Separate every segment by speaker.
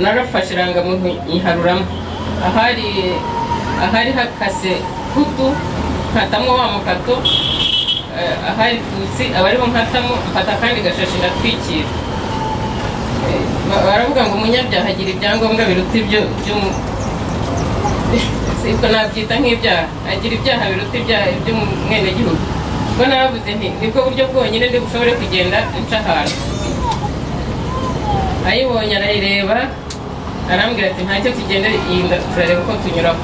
Speaker 1: narafashe irangamuntu nyiharuramo ahari hakase kutu nkatamo wa mukato ahari tutsi abariho nkatamo mfata kandi gashashi ndatwikira. Baravuga ngo umunyabyaha agira ibyangombwa biruta ibyo siko nabyita nk'ibyaha, agira ibyaha biruta ibyaha by'umwene gihugu. Ubwo naravuze nti nibwo buryo bwonyine ndi bushobore kugenda nca ahantu. Ayibonye arayireba arambwira ati ntacyo tugende yinda turareba uko tunyuraho.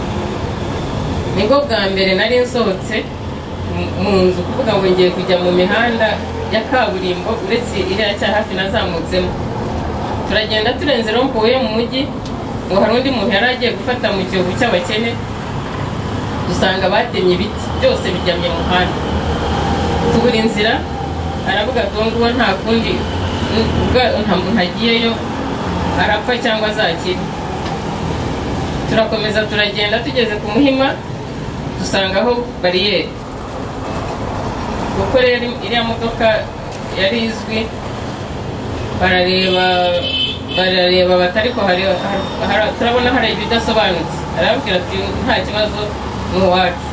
Speaker 1: Nibwo bwa mbere nari nsohotse mu nzu kuvuga ngo ngiye kujya mu mihanda ya kaburimbo uretse iriya cya hafi nazamutsemo. Turagenda turenze rompuwe mu mujyi ngo hari undi muntu yari agiye gufata mu kiyovu cy'abakene, dusanga batemye ibiti byose bijyamye mu muhanda. Tubura inzira, aravuga ati ngo nta kundi ntagiyeyo arapfa cyangwa azakira. Turakomeza turagenda tugeze ku Muhima dusangaho bariyeri, kuko rero iriya modoka yari izwi. Barareba batariko turabona hari ibidasobanutse. Arabwira ati nta kibazo n'uwacu.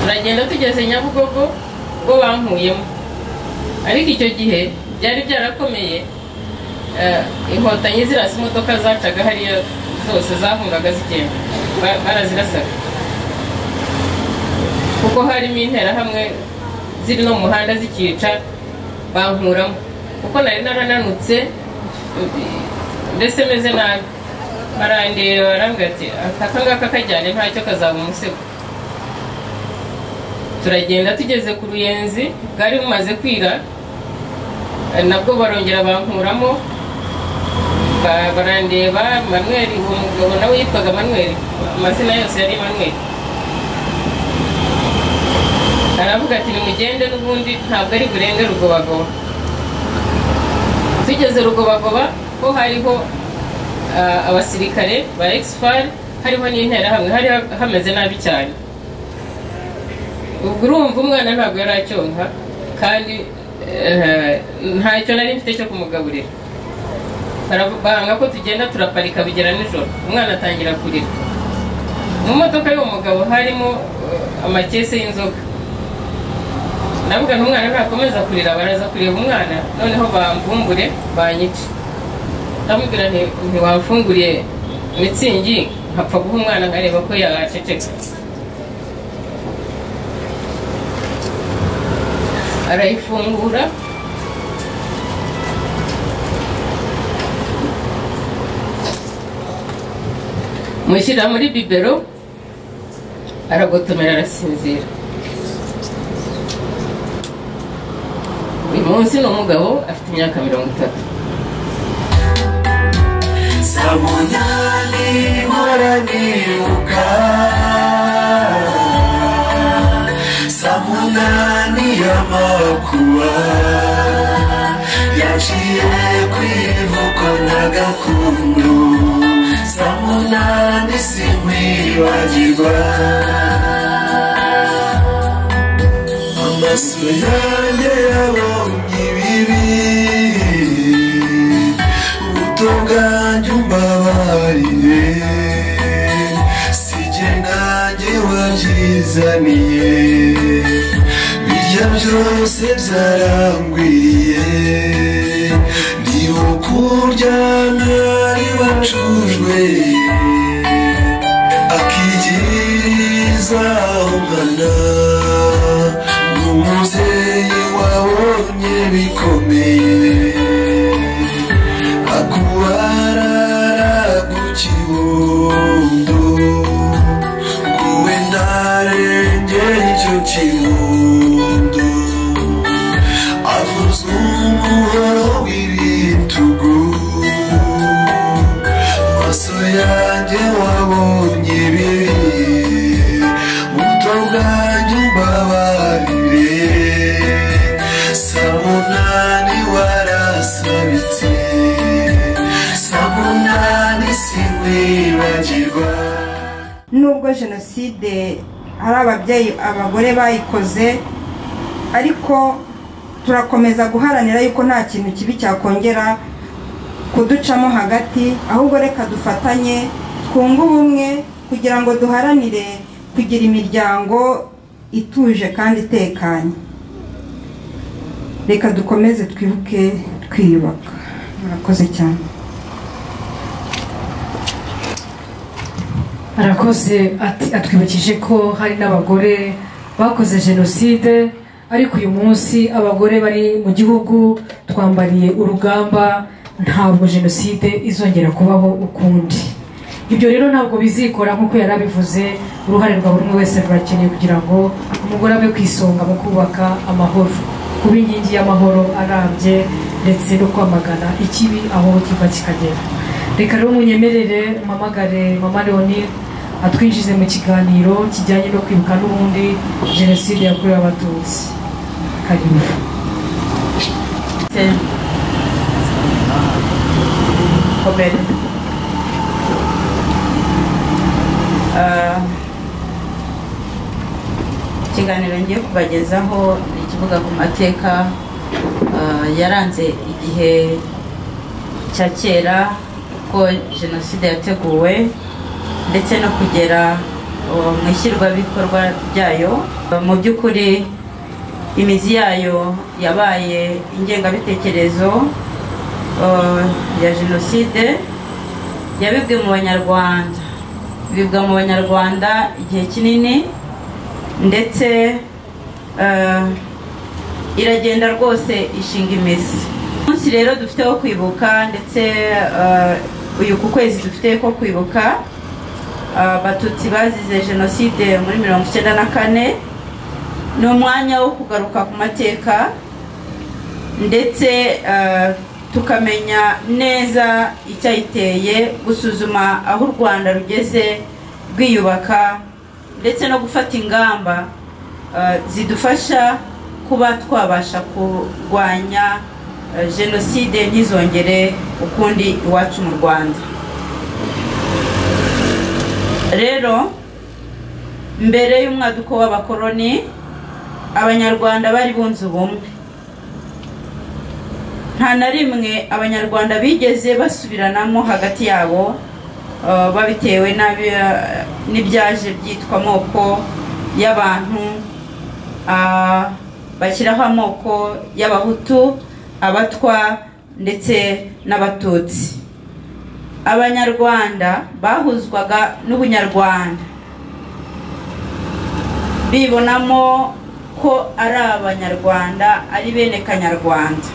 Speaker 1: Turagenda tugeze Nyabugogo ubwo bankuyemo, ariko icyo gihe byari byarakomeye. Inkotanyi zirasa imodoka zacaga hariya zose zahungaga zigenda barazirasaga, kuko harimo interahamwe ziri no mu muhanda zikica bankuramo, kuko nari narananutse mbese meze nabi. Barandeba barambwira ati aka ngaka kajyane ntacyo kazaba umusego. Turagenda tugeze ku Ruyenzi bwari bumaze kwira, nabwo barongera bankuramo. Barandeba Manuel, uwo mugabo nawe yitwaga Manuel, amazina yose yari Manuel. Aravuga ati nimugende n'ubundi ntabwo ari burenge Rugobagoba. Tugeze Rugobagoba ko hariho abasirikare ba Exfar, hariho n'interahamwe, hari hameze nabi cyane. Ubwo urumva umwana ntabwo yari acyonka, kandi ntacyo nari mfite cyo kumugaburira. Barabanga ko tugenda turaparika bigera nijoro, umwana atangira kurira. Mu modoka y'uwo mugabo harimo amakese y'inzoga. Navuga n'umwana ntakomeza kurira, baraza kureba umwana noneho bamvumbure banyica. Ndamubwira ntiwamfunguriye Mitsingi nkapfa guha umwana nkareba ko yaceceka. Arayifungura, mushyira muri bibero, aragotomera arasinzira. Uyu munsi ni umugabo afite imyaka 30.
Speaker 2: Samunani moraniuka, Samunani yamakuwa, yaciye kwivuko na gakundu. Samunani simwibagirwa, amaso yanjye yabonye ibibi, ubuto bwanjye umbabarire, sijye nanjye wabyizaniye, birya byose byarangwiriye. Ndibuka uryamye ari wacujwe, akigiriza umwana, n'umuzeyi wabonye bikomeye, akubarara ku kibondo, kuwe ndarengera icyo kibondo, avuza umuhoro w'ibitugu, maso yanjye wabonye bibi, buto bwanjye umbabarire. Samunani warasabitse, Samunani sinwibagirwa.
Speaker 3: Nubwo jenoside hari ababyeyi abagore bayikoze, ariko turakomeza guharanira yuko nta kintu kibi cyakongera kuducamo hagati, ahubwo reka dufatanye twunge ubumwe kugira ngo duharanire kugira imiryango ituje kandi itekanye. Reka dukomeze twibuke twiyubaka. Murakoze cyane.
Speaker 4: Arakoze atwibukije ko hari n'abagore bakoze jenoside, ariko uyu munsi abagore bari mu gihugu twambariye urugamba, ntabwo jenoside izongera kubaho ukundi. Ibyo rero ntabwo bizikora nk'uko yarabivuze, uruhare rwa buri wese rurakeneye kugira ngo umugore abe ku isonga mu kubaka amahoro, kuba inkingi y'amahoro arambye ndetse no kwamagana ikibi aho kiva kikagera. Reka rero munyemerere mpamagare Mama Leonine atwinjize mu kiganiro kijyanye no kwibuka n'ubundi jenoside yakorewe Abatutsi. Karibu.
Speaker 5: Ikiganiro ngiye kubagezaho ikivuga ku mateka yaranze igihe cya kera ko jenoside yateguwe ndetse no kugera mu ishyirwabikorwa byayo. Mu by'ukuri imizi yayo yabaye ingengabitekerezo ya jenoside yabibwe mu Banyarwanda, bibwa mu Banyarwanda igihe kinini, ndetse iragenda rwose ishinga imizi. Umunsi rero dufite wo kwibuka, ndetse uyu ku kwezi dufite ko kwibuka Abatutsi bazize jenoside muri 1994, ni umwanya wo kugaruka ku mateka ndetse tukamenya neza icyayiteye, gusuzuma aho u Rwanda rugeze rwiyubaka, ndetse no gufata ingamba zidufasha kuba twabasha kurwanya jenoside ntizongere ukundi iwacu mu Rwanda. Rero mbere y'umwaduko w'abakoloni, Abanyarwanda bari bunze ubumwe. Nta na rimwe Abanyarwanda bigeze basubiranamo hagati yabo, babitewe n'ibyaje byitwa amoko y'abantu, bashyiraho amoko y'Abahutu, Abatwa ndetse n'Abatutsi. Abanyarwanda bahuzwaga n'Ubunyarwanda, bibonamo ko ari Abanyarwanda, ari bene Kanyarwanda.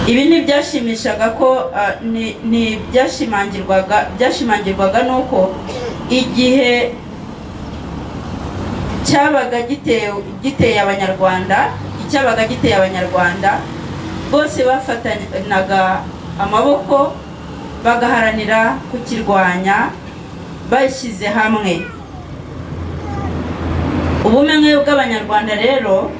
Speaker 5: Ibi ntibyashimishaga ko byashimangirwaga nuko igihe cyabaga giteye Abanyarwanda bose bafatanaga amaboko bagaharanira kukirwanya bashyize hamwe. Ubumwe bw'Abanyarwanda rero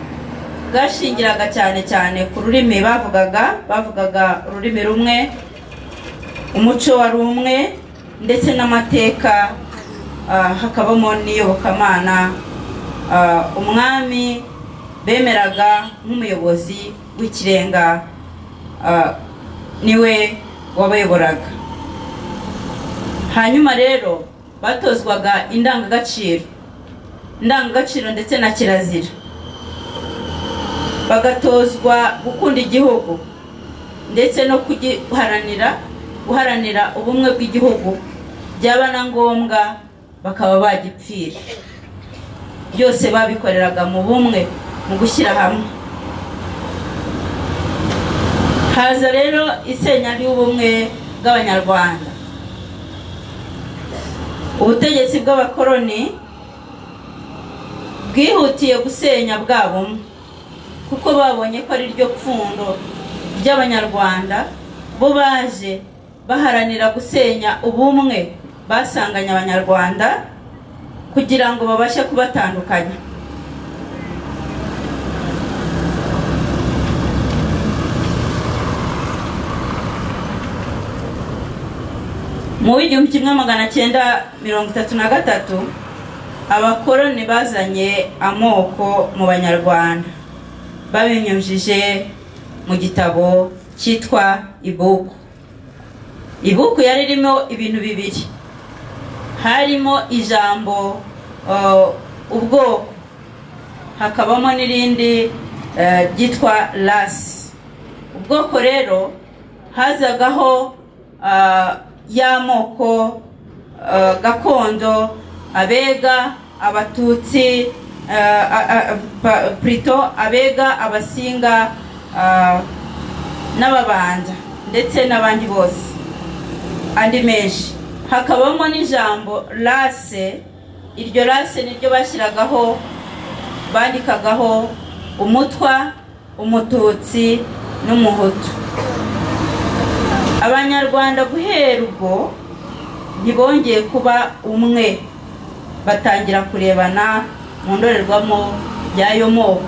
Speaker 5: bwashingiraga cyane ku rurimi bavugaga ururimi rumwe, umuco wari umwe, ndetse n'amateka, hakabamo n'iyobokamana. Umwami bemeraga nk'umuyobozi w'ikirenga, niwe wabayoboraga. Hanyuma rero batozwaga indangagaciro ndetse na kirazira, bagatozwa gukunda igihugu ndetse no guharanira ubumwe bw'igihugu, byaba na ngombwa bakaba bagipfira. Byose babikoreraga mu bumwe, mu gushyira hamwe. Haza rero isenya ry'ubumwe bw'Abanyarwanda. Ubutegetsi bw'abakoloni bwihutiye gusenya bwa bumwe, kuko babonye ko ari ryo pfundo ry'Abanyarwanda. Bo baje baharanira gusenya ubumwe basanganye Abanyarwanda kugira ngo babashe kubatandukanya. Mu 1933 abakoloni bazanye amoko mu Banyarwanda, babinyujije mu gitabo cyitwa ibuku. Ibuku yari irimo ibintu bibiri, harimo ijambo ubwoko, hakabamo n'irindi ryitwa rasi. Ubwoko rero hazagaho y'amoko gakondo, abega, abatutsi, plutôt abega, abasinga n'ababanda ndetse n'abandi bose andi menshi. Hakabamo n'ijambo rase. Iryo rase niryo bashyiragaho, bandikagaho umutwa, umututsi n'umuhutu. Abanyarwanda guhera ubwo ntibongeye kuba umwe, batangira kurebana mu ndorerwamo y'ayo moko.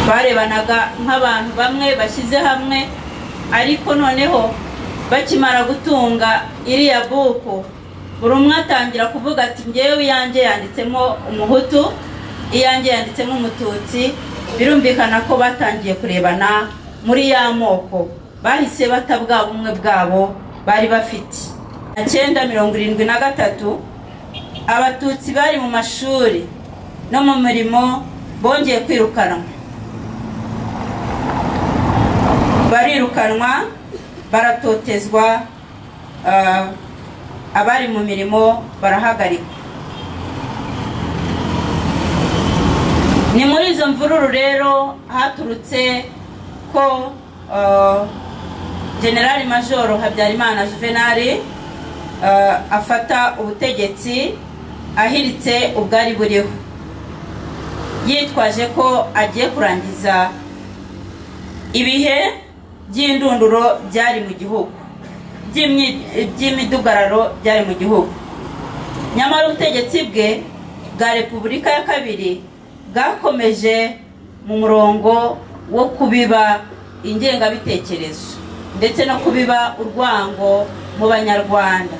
Speaker 5: Barebanaga nk'abantu bamwe bashyize hamwe, ariko noneho bakimara gutunga iriya buku, buri umwe atangira kuvuga ati ngewe iyanjye yanditsemo umuhutu, iyanjye yanditsemo umututsi. Birumvikana ko batangiye kurebana muri ya moko, bahise bata bwa bumwe bwabo bari bafite. 1973 abatutsi bari mu mashuri no mu mirimo bongeye kwirukanwa, barirukanwa, baratotezwa, abari mu mirimo barahagarikwa. Ni muri izo mvururu rero haturutse ko General Major Habyarimana Juvenal afata ubutegetsi ahiritse ubwari buriho, yitwaje ko agiye kurangiza ibihe by'indunduro byari mu gihugu, by'imidugararo byari mu gihugu. Nyamara ubutegetsi bwe bwa Repubulika ya kabiri bwakomeje mu murongo wo kubiba ingengabitekerezo ndetse no kubiba urwango mu Banyarwanda,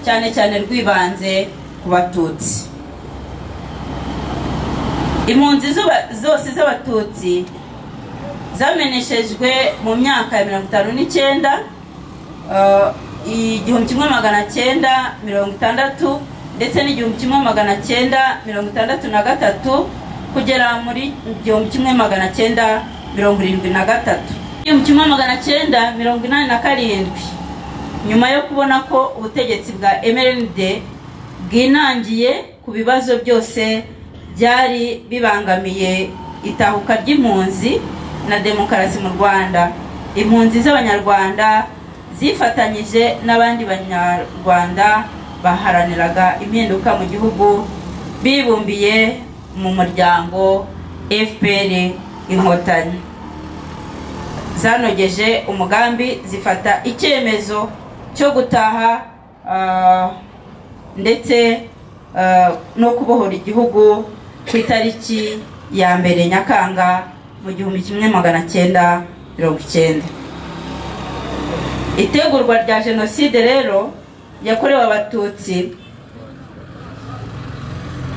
Speaker 5: cyane cyane rwibanze ku Batutsi. Impunzi zose z'Abatutsi zameneshejwe mu myaka ya 59, 1960 ndetse n'1963 kugera muri 1973. 1987 nyuma yo kubona ko ubutegetsi bwa MRND bwinangiye ku bibazo byose byari bibangamiye itahuka ry'impunzi na demokarasi mu Rwanda, impunzi z'Abanyarwanda zifatanyije n'abandi Banyarwanda baharaniraga impinduka mu gihugu, bibumbiye mu muryango FPR Inkotanyi. Zanogeje umugambi, zifata icyemezo cyo gutaha ndetse no kubohora igihugu ku itariki ya 1 Nyakanga mu 1990. Itegurwa rya jenoside rero yakorewe Abatutsi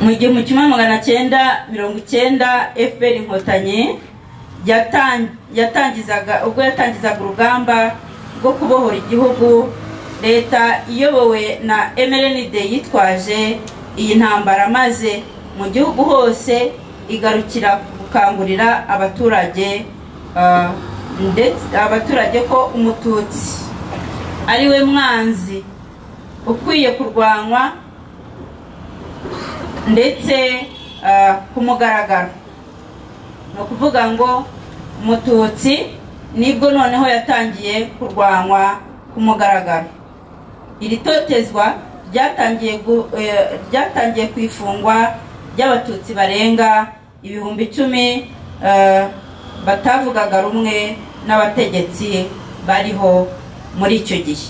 Speaker 5: mu 1990, FPR Inkotanyi yatangizaga urugamba rwo kubohora igihugu. Leta iyobowe na MRND yitwaje iyi ntambara, maze mu gihugu hose igarukira gukangurira abaturage ko umututsi ari we mwanzi ukwiye kurwanywa ndetse ku mugaragaro. No kuvuga ngo umututsi nibwo noneho yatangiye kurwanywa ku mugaragaro. Iri totezwa ryatangiye kwifungwa ry'Abatutsi barenga 10,000 batavugaga rumwe n'abategetsi bariho muri icyo gihe.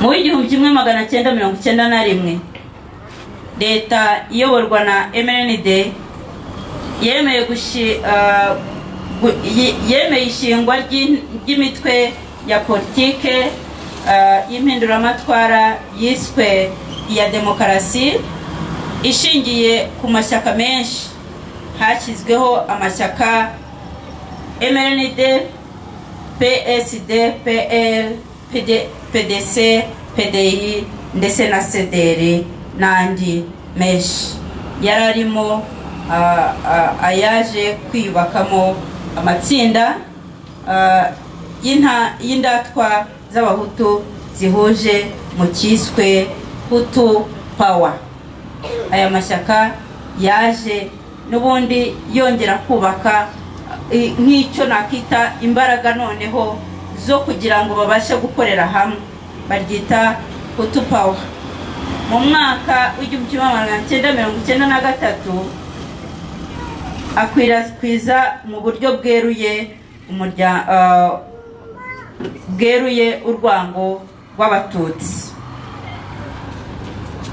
Speaker 5: Mu 1991 leta iyoborwa na MRND yemeye ishingwa ry'imitwe ya politike y'impinduramatwara yiswe iya demokarasi ishingiye ku mashyaka menshi. Hashyizweho amashyaka MRND, PSD, PL, PDC, PDI ndetse na CDR n'andi menshi. Yararimo ayaje kwiyubakamo amatsinda y'indatwa z'abahutu zihuje mu cyiswe Hutu Power. Aya mashyaka yaje n'ubundi yongera kubaka nk'icyo nakita imbaraga noneho zo kugira ngo babashe gukorera hamwe, baryita Hutu Power. Mu mwaka w'1993 akwirakwiza mu buryo bweruye urwango rw'abatutsi.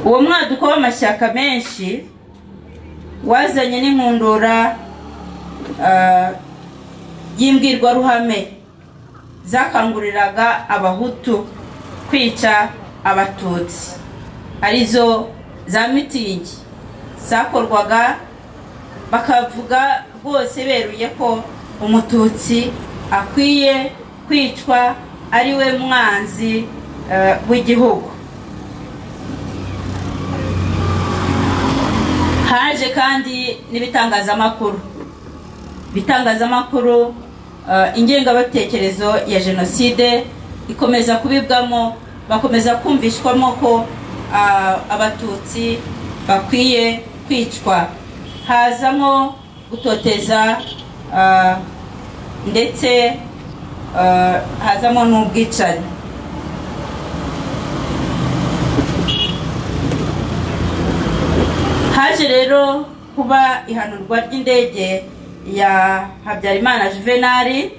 Speaker 5: Uwo mwaduko w'amashyaka menshi wazanye n'inkundura y'imbwirwaruhame zakanguriraga abahutu kwica abatutsi, arizo za mitingi zakorwaga, bakavuga rwose beruye ko umututsi akwiye kwicwa ari we mwanzi w'igihugu. Haje kandi n'ibitangazamakuru ingengabatekerezo ya jenoside ikomeza kubibwamo, bakomeza kumvishwamo ko abatutsi bakwiye kwicwa. Hazamo gutoteza ndetse hazamo n'ubwicanyi. Haje rero kuba ihanurwa ry'indege ya Habyarimana Juvenal.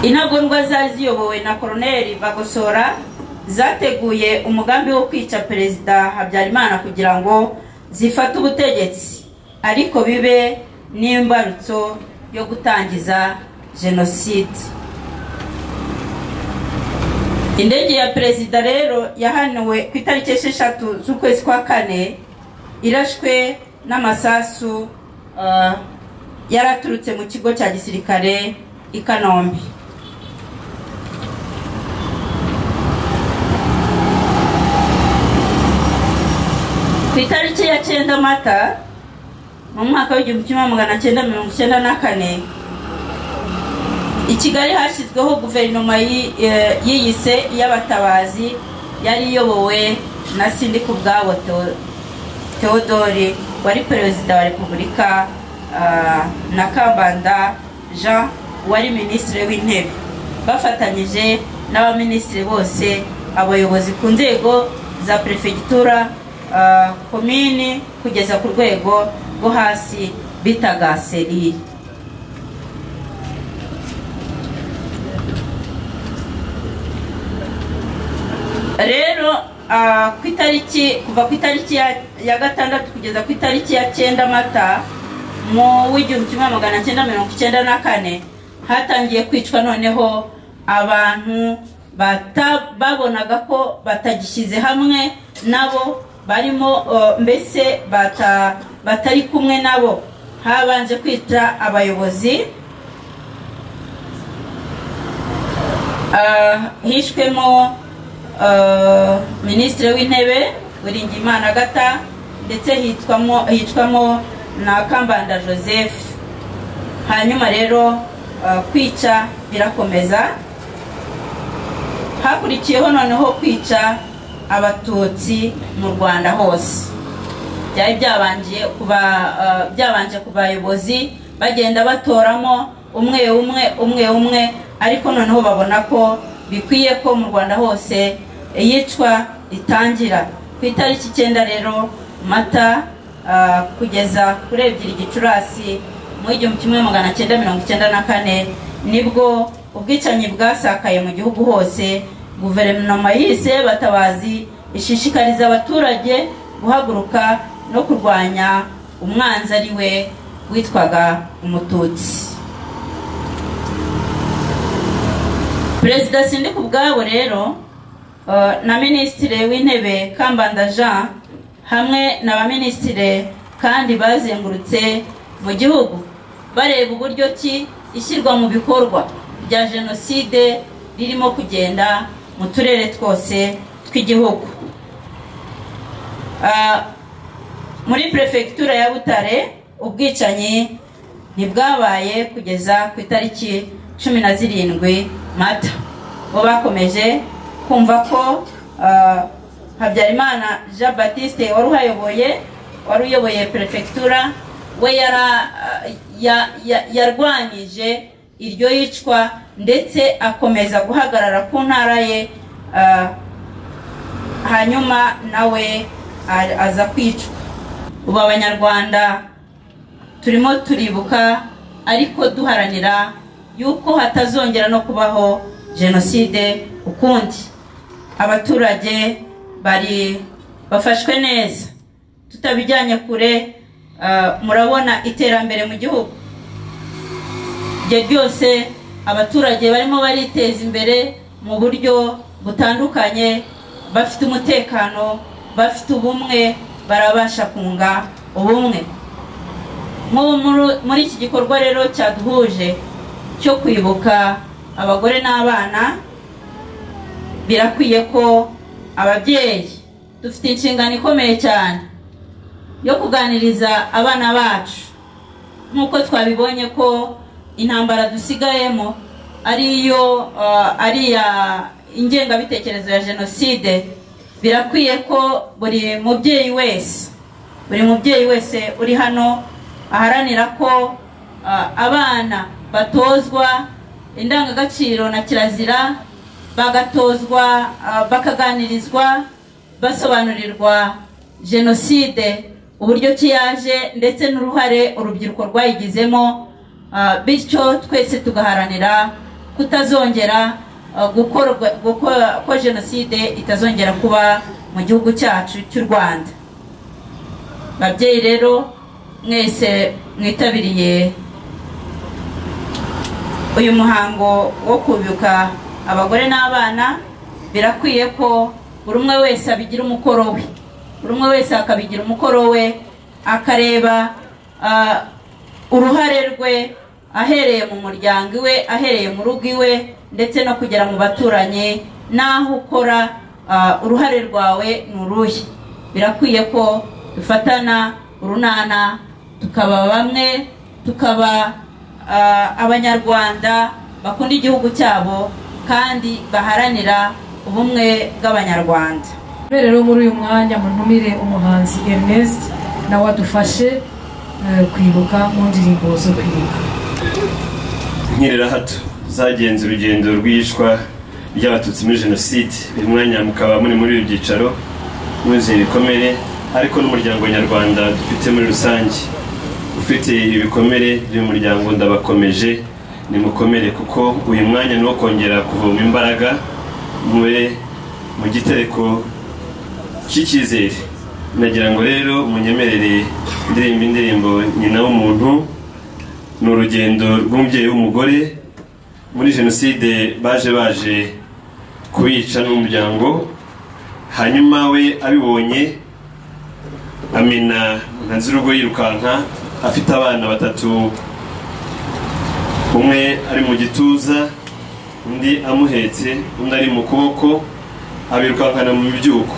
Speaker 5: Intagondwa zari ziyobowe na Colonel Bagosora zateguye umugambi wo kwica Perezida Habyarimana kugira ngo zifate ubutegetsi, ariko bibe n'imbarutso yo gutangiza jenoside. Indege ya Perezida rero yahanuwe ku itariki 6 z'ukwezi kwa 4 irashwe n'amasasu yaraturutse mu kigo cya gisirikare i Kanombe. Ku itariki ya 9 Mata mu mwaka w'1994 i Kigali hashyizweho guverinoma yiyise y'abatabazi, yari iyobowe na Sindikubwabo Theodore wari perezida wa Repubulika na Kambanda Jean wari minisitiri w'intebe, bafatanyije n'abaminisitiri bose, abayobozi ku nzego za prefegitura, komini kugeza ku rwego rwo hasi bitaga seri. Rero kuva ku itariki ya 6 kugeza ku itariki ya 9 Mata mu w'1994 hatangiye kwicwa noneho abantu babonaga ko batagishyize hamwe nabo, barimo mbese batari kumwe nabo. Habanje kwica abayobozi, hishwemo minisitiri w'intebe Uwiringiyimana Agatha, ndetse hicwamo na Kambanda Joseph. Hanyuma rero kwica birakomeza, hakurikiyeho noneho kwica abatutsi mu Rwanda hose. Byari byabanje ku bayobozi, bagenda batoramo umwe, ariko noneho babona ko bikwiye ko mu Rwanda hose yicwa itangira. Ku itariki 9 rero Mata kugeza kuri 2 Gicurasi mu 1994 nibwo ubwicanyi bwasakaye mu gihugu hose. Guverinoma yise batabazi ishishikariza abaturage guhaguruka no kurwanya umwanzi ari we witwaga umututsi. Perezida Sindikubwabo rero na minisitiri w'intebe Kambanda Jean hamwe na ba minisitiri kandi bazengurutse mu gihugu bareba uburyo ki ishyirwa mu bikorwa bya jenoside ririmo kugenda mu turere twose tw'igihugu. Muri prefecture ya Butare ubwicanyi ntibwabaye kugeza ku itariki 17 Mata. Bo bakomeje kumva ko Habyarimana Jean Baptiste wari uyoboye prefecture we yarwanyije iryo yicwa ndetse akomeza guhagarara ku ntara ye, hanyuma nawe aza kwicwa. Ubu abanyarwanda turimo turibuka ariko duharanira yuko hatazongera no kubaho jenoside ukundi. Abaturage bafashwe neza, tutabijyanye kure. Murabona iterambere mu gihugu byose, abaturage barimo bariteza imbere mu buryo butandukanye, bafite umutekano, bafite ubumwe, barabasha kunga ubumwe. Muri iki gikorwa rero cyaduhuje cyo kwibuka abagore n'abana, birakwiye ko ababyeyi dufite inshingano ikomeye cyane yo kuganiriza abana bacu, nk'uko twabibonye ko intambara dusigayemo ariya ingengabitekerezo ya jenoside. Birakwiye ko buri mubyeyi wese uri hano aharanira ko abana batozwa indangagaciro na kirazira, bagatozwa, bakaganirizwa, basobanurirwa jenoside uburyo kiyaje ndetse n'uruhare urubyiruko rwayigizemo, bityo twese tugaharanira kutazongera ko jenoside itazongera kuba mu gihugu cyacu cy'u Rwanda. Babyeyi rero mwese mwitabiriye uyu muhango wo kubibuka abagore n'abana, birakwiye ko buri umwe wese abigira umukoro we, buri umwe wese akabigira umukoro we, akareba uruhare rwe ahereye mu muryango iwe, ahereye mu rugo iwe, ndetse no kugera mu baturanyi. Naho ukora uruhare rwawe nuruhe. Birakwiye ko dufatana urunana, tukaba bamwe, tukaba abanyarwanda bakunda igihugu cyabo kandi baharanira ubumwe bw'abanyarwanda.
Speaker 4: Rero muri uyu mwanya muntumire umuhanzi Ernest nawe adufashe kwibuka mu ndirimbo zo kwibuka.
Speaker 6: Nkirera hato zagenze urugendo rw'ishwa ry'abatutsi muri jenoside. Uyu mwanya mukaba muri ibyicaro muzi ibikomere, ariko n'umuryango nyarwanda dufite muri rusange ufite ibikomere by'umuryango ndabakomeje, nimukomere kuko uyu mwanya no kongera kuvoma imbaraga mube mu gitereko cy'icyizere. Nagira ngo rero munyemerere indirimbo nyina w'umuntu. Ni urugendo rw'umubyeyi w'umugore muri jenoside baje kubica n'umuryango, hanyuma we abibonye amena ntazirugo yirukanka, afite abana 3, umwe ari mu gituza, undi amuhetse, undi ari mu kuboko, abirukankana mu mibyuko.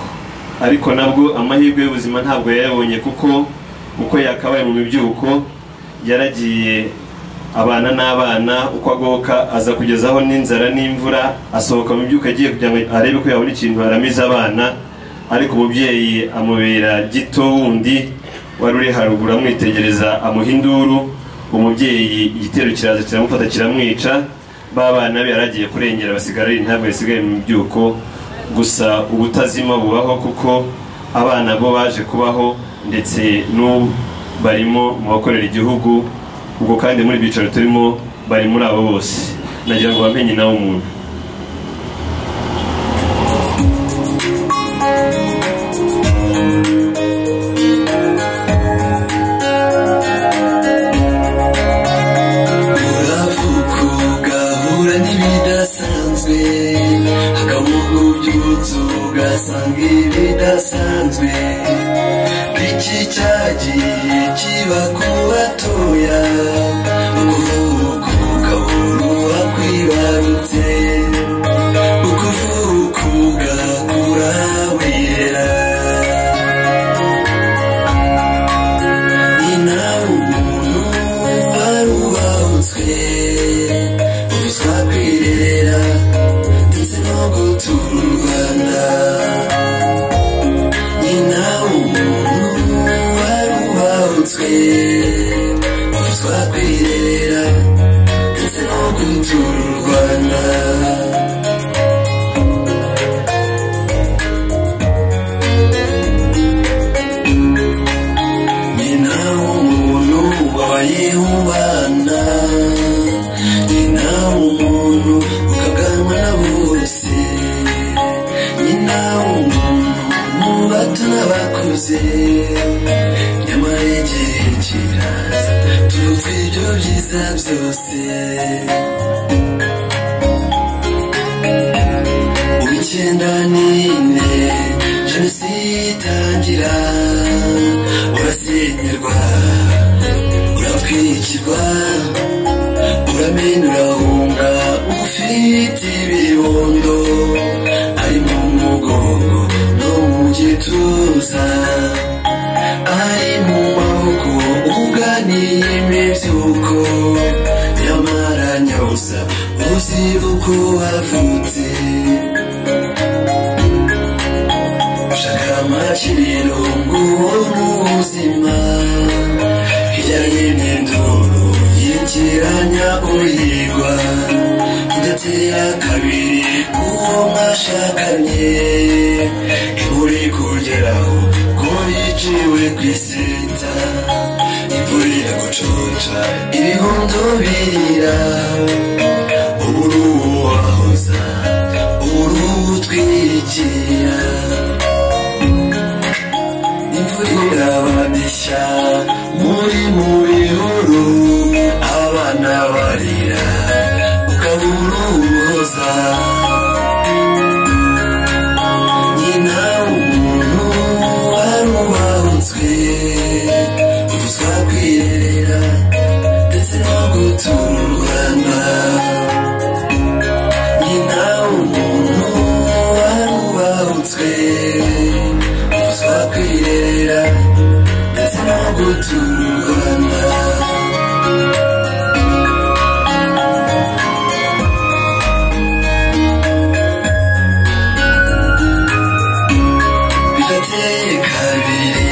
Speaker 6: Ariko nabwo amahirwe y'ubuzima ntabwo yayabonye, kuko uko yakabaye mu mibyuko yaragiye abana n'abana, uko agoka aza kugezaho n'inzara n'imvura, asohoka mu byuko agiye kugira ngo arebe ko yabona ikintu aramiza abana. Ariko umubyeyi amubera gito wundi wari uri haruguru amwitegereza, amuha induru. Umubyeyi igitero kiraza kiramufata kiramwica. Babana be yaragiye kurengera, basigara ari ntabwo yasigaye mu byuko. Gusa ubutazima bubaho, kuko abana bo baje kubaho ndetse barimo mu bakorera igihugu. Ubwo kandi muri bicaro turimo bari muri abo bose. Nagira ngo bamenye nawe umuntu.
Speaker 2: uravuga ugahura n'ibidasanzwe, akabugu by'utsu bakubatoya ukuvuka ukabura uwakwibarutse ukuvuka ugakura wera ni nawe umuntu wari ubahutswe ubuzwa kwirera ndetse no gutura u Rwanda ni nawe umuntu wari ubahutswe ubuzwa kwirera ndetse no gutura u Rwanda ni nawe umuntu wabayeho ubana ni nawe umuntu ukaganwa na bose ni nawe umuntu mu bato n'abakuze nyamara igihe kiraza tuvuga ibyo byiza byose uw'icyenda n'ine jenoside itangira urasenyerwa uratwikirwa uramena urahunga ufite ibibondo ari mu mugongo no mu gituza ari mu maboko uganiye imibyuko nyamara nyabusa uzibuka uko wavutse ushaka amakiriro ngo ubone ubuzima hirya y'imyenduro yikiranya uhigwa udatera kabiri uwo mwashakanye imvura kugeraho ko yiciwe ku iseta imvura iragucoca ibihundo birira uburu wahoza uburu utwikira imvura irabadishya muri mu bihuru abana barira ukabura uhoza ni nawe umuntu wari ubahutswe ubuzwa kwirera ndetse no gutura u Rwanda ni nawe umuntu wari ubahutswe ubuzwa kwirera ndetse no gutura u Rwanda bigateye kabiri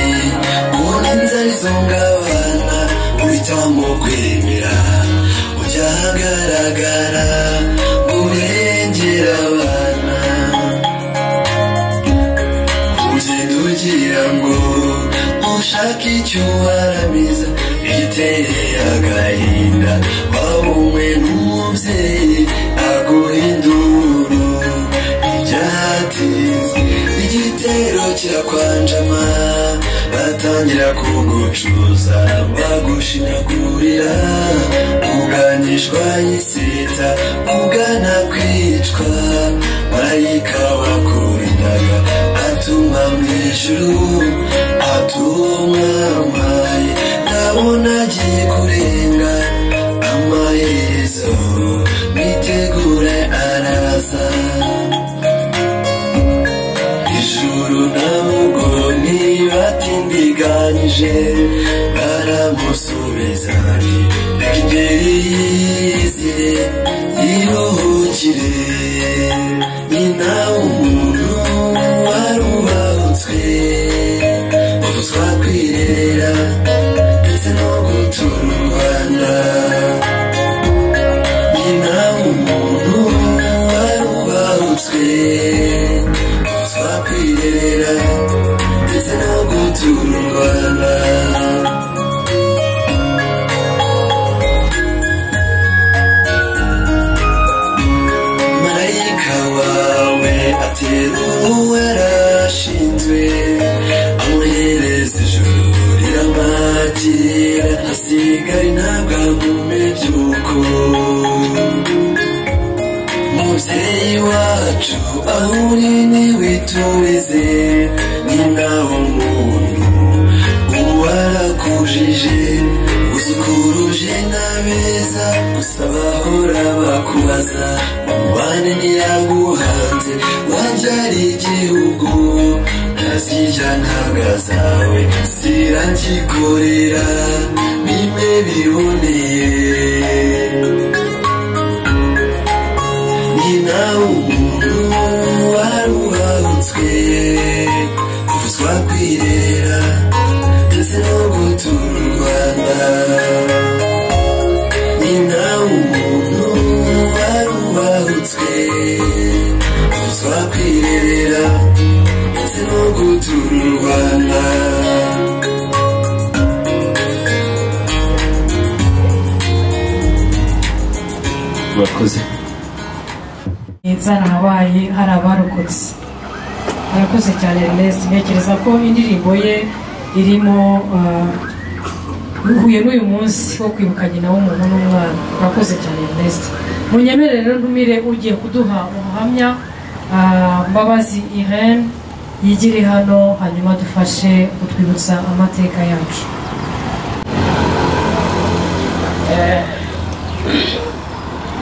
Speaker 2: ubona inzara izongabana uhitamo kwemera ujya ahagaragara ngo urengere abana ugenda ugira ngo ushake icyo uharamiza igiteye agahinda wabumwe n'umubyeyi aguha induru ibyatinze igitero kirakwanjama batangira kugucuza bagushinyagurira uganishwa y'iseta ugana kwicwa marayika wakurindaga atumwa mu ijuru atumwa amaye ndabona agiye kurenga amaherezo mwitegure araza ijuru ntabwo ntibatindiganyije baramusubiza reka ingeri yizire yiruhukire ni nawe umuntu wari ubahutswe ubuzwa kwirera ndetse no gutura u Rwanda ni nawe umuntu wari ubahutswe ubuzwa kwirera ndetse no gutura u Rwanda marayika wawe atera uwarashinzwe amuhereza ijuru riramwakira hasigara intabwa mu mibyuko mubyeyi wacu aho uri niwiturize ni nawe umuntu barakujije uzukuruje n'abeza gusa bahora bakubaza umubane ntiyaguhanze wabyara igihugu ntazijya ntabwa zawe zirangikorera bimwe biboneye ni nawe umuntu warubahutswe kuvuzwa kwirera ndetse no gutura u Rwanda ni nawe umuntu warubahutswe kuvuzwa kwirera ndetse no gutura u Rwanda
Speaker 6: murakoze
Speaker 4: zarahabaye hari abarokotse arakoze cyane Ernest ntekereza ko indirimbo ye irimo uhuye n'uyu munsi wo kwibuka nyina w'umuntu n'umwana urakoze cyane Ernest munyemerere rero ntumire ugiye kuduha ubuhamya Mbabazi Irene yigire hano hanyuma dufashe kutwibutsa amateka yacu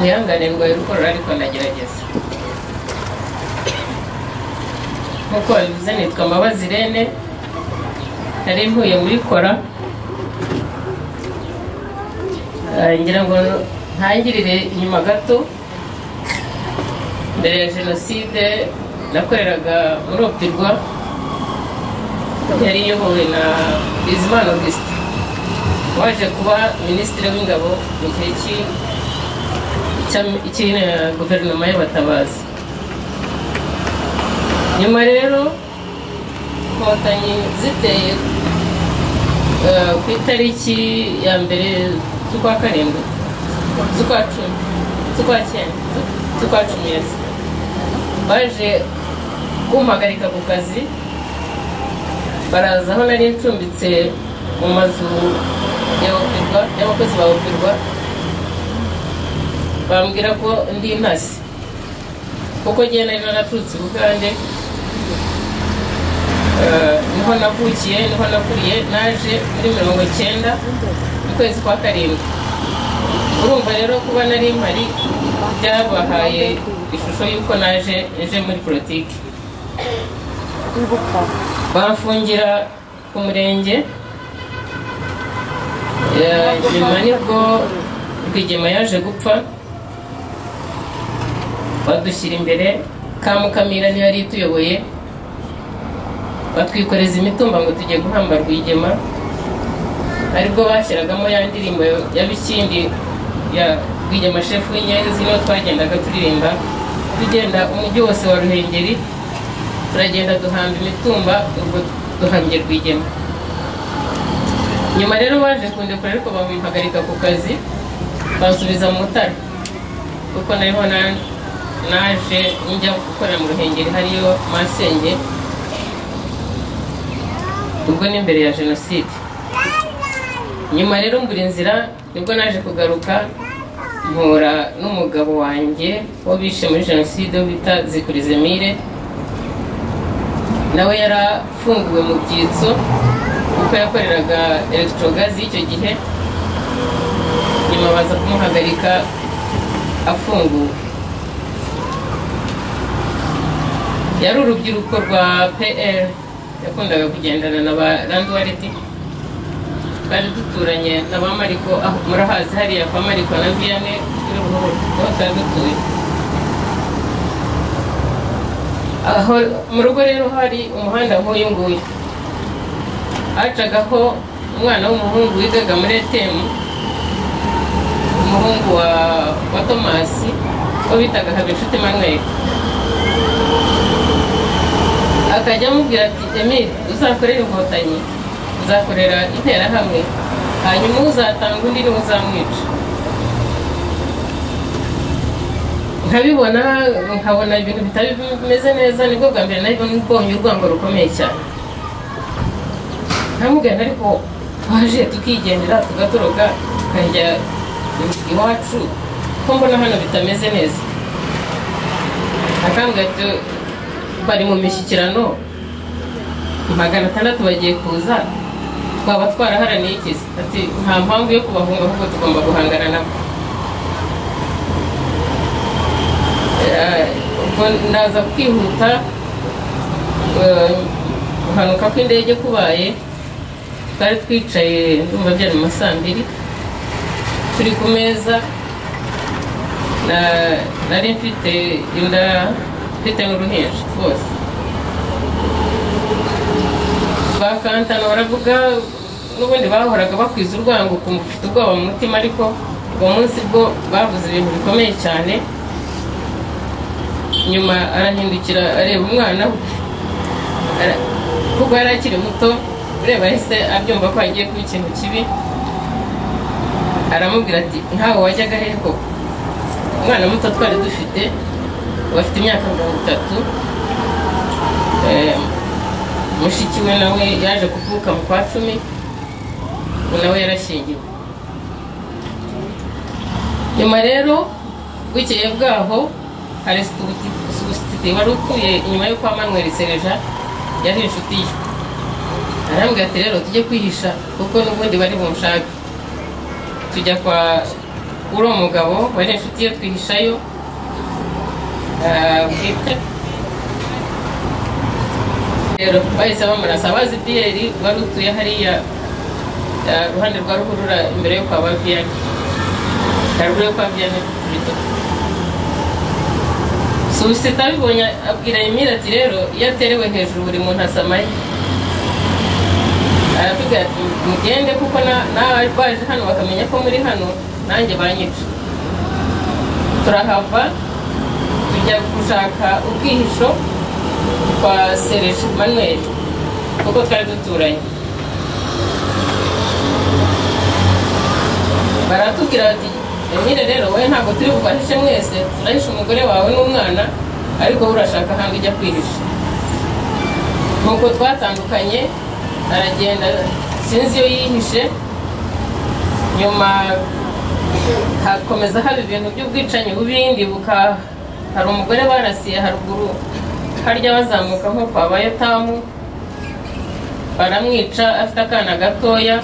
Speaker 1: nihangane ngo rukorora ariko ndagerageza nkuko babivuze nitwa Mbabazi Irene nari mpuye muri kora ngira ngo ntangirire inyuma gato mbere ya jenoside nakoreraga muri Opirwa yari iyobowe na Bizimana Augustin waje kuba minisitiri w'ingabo mu gihe cy'ina guverinoma y'abatabazi nyuma rero inkotanyi ziteye ku itariki ya mbere z'ukwa karindwi z'ukwa cumi z'ukwa cyenda z'ukwa cumi baje kumpagarika ku kazi baraza aho nari ncumbitse mu mazu y'abakozi ba Opirwa bambwira ko ndi intasi kuko njye nari naraturutse i Bugande niho navukiye niho nakuriye naje muri 90 mu kwezi kwa karindwi urumva rero kuba nari mpari byabahaye ishusho y'uko naje muri politiki bafungira ku murenge nyuma nibwo Rwigema yaje gupfa badushyira imbere Kamukamira niyo yari ituyoboye batwikoreza imitumba ngo tujye guhamba Rwigema aribwo bashyiragamo ya ndirimbo ya Bikindi ya Rwigema chef w'Inyenzi no twagendaga turirimba tugenda umujyi wose wa Ruhengeri turagenda duhamba imitumba ubwo duhambye Rwigema nyuma rero baje kundekura ariko bamuhagarika ku kazi bansubiza mu Mutara kuko nariho naje njya gukorera mu Ruhengeri hariyo masenge ubwo ni mbere ya jenoside nyuma rero mbura inzira nibwo naje kugaruka mpura n'umugabo wanjye wo bishe muri jenoside bita Zikurize Mire nawe yarafunguwe mu byitso kuko yakoreraga electrogaz y'icyo gihe nyuma baza kumuhagarika afunguwe yari urubyiruko rwa PL yakundaga kugendana na ba Landwariti bari duturanye na ba Mariko aho murahazi hariya kwa Mariko na Viane kuri Ruhuru bose dutuye aho mu rugo rero hari umuhanda nk'uyu nguyu hacagaho umwana w'umuhungu wigaga muri ETM umuhungu wa Tomasi wo bitaga Habinshuti Emmanuel akajya amubwira ati Emile uzakorera inkotanyi uzakorera interahamwe hanyuma uzatanga undi niwe uzamwica nkabibona nkabona ibintu bitari bimeze neza nibwo bwa mbere nari mbonye urwango rukomeye cyane ntamugana ariko waje tukigendera tugatoroka tukajya iwacu ko mbona hano bitameze neza akambwira ati bari mu mishyikirano 600 bagiye kuza twaba twaraharaniye iki se? Ati nta mpamvu yo kubahunga ahubwo tugomba guhangana nabo. Ubwo ndaza kwihuta guhanuka kw'indege kubaye, twari twicaye ndumva byari mu ma saa 2 turi ku meza, nari mfite inda, mfite n'uruhinja rwose. Bakantana baravuga, n'ubundi bahoraga bakwiza urwango ukumva ufite ubwoba mu mutima, ariko uwo munsi bwo bavuze ibintu bikomeye cyane. Nyuma arahindukira areba umwana we, kuko yari akiri muto, ureba yahise abyumva ko agiye kuba ikintu kibi. Aramubwira ati ntawe wajyaga hehe koko? Umwana muto twari dufite bafite imyaka 30, mushiki we nawe yaje kuvuka mu kwa 10, nawe yarashingiwe. Nyuma rero bukeye bwaho hari substitute wari utuye inyuma yo kwa Manuel Sereja, yari inshuti ye. Arambwira ati rero tujye kwihisha kuko n'ubundi bari bunshaka. Tujya kwa uro mugabo wari inshuti ye, twihishayo. Rero bahise bamurasa. Abazi Pierre wari utuye hariya ruhande rwa ruhurura imbere yo kwa Baviane, haruguru yo kwa Viane bito. Substitute abibonye abwira Emile ati rero iyo aterewe hejuru buri muntu asamaye. Aravuga ati mugende kuko nawe baje hano bakamenya ko muri hano nanjye banyica. Turahava tujya gushaka ubwihisho kwa Serge Manuel kuko twari duturanye. Baratubwira bati Emile rero wowe ntabwo turi bubahishe mwese, turahisha umugore wawe n'umwana, ariko urashaka hangi ujya kwihisha. Nuko twatandukanye, aragenda sinzi iyo yihishe. Nyuma hakomeza haba ibintu by'ubwicanyi bubindi, buka hari umugore barasiye haruguru harya bazamuka nko kwa Bayotamu, baramwica afite akana gatoya.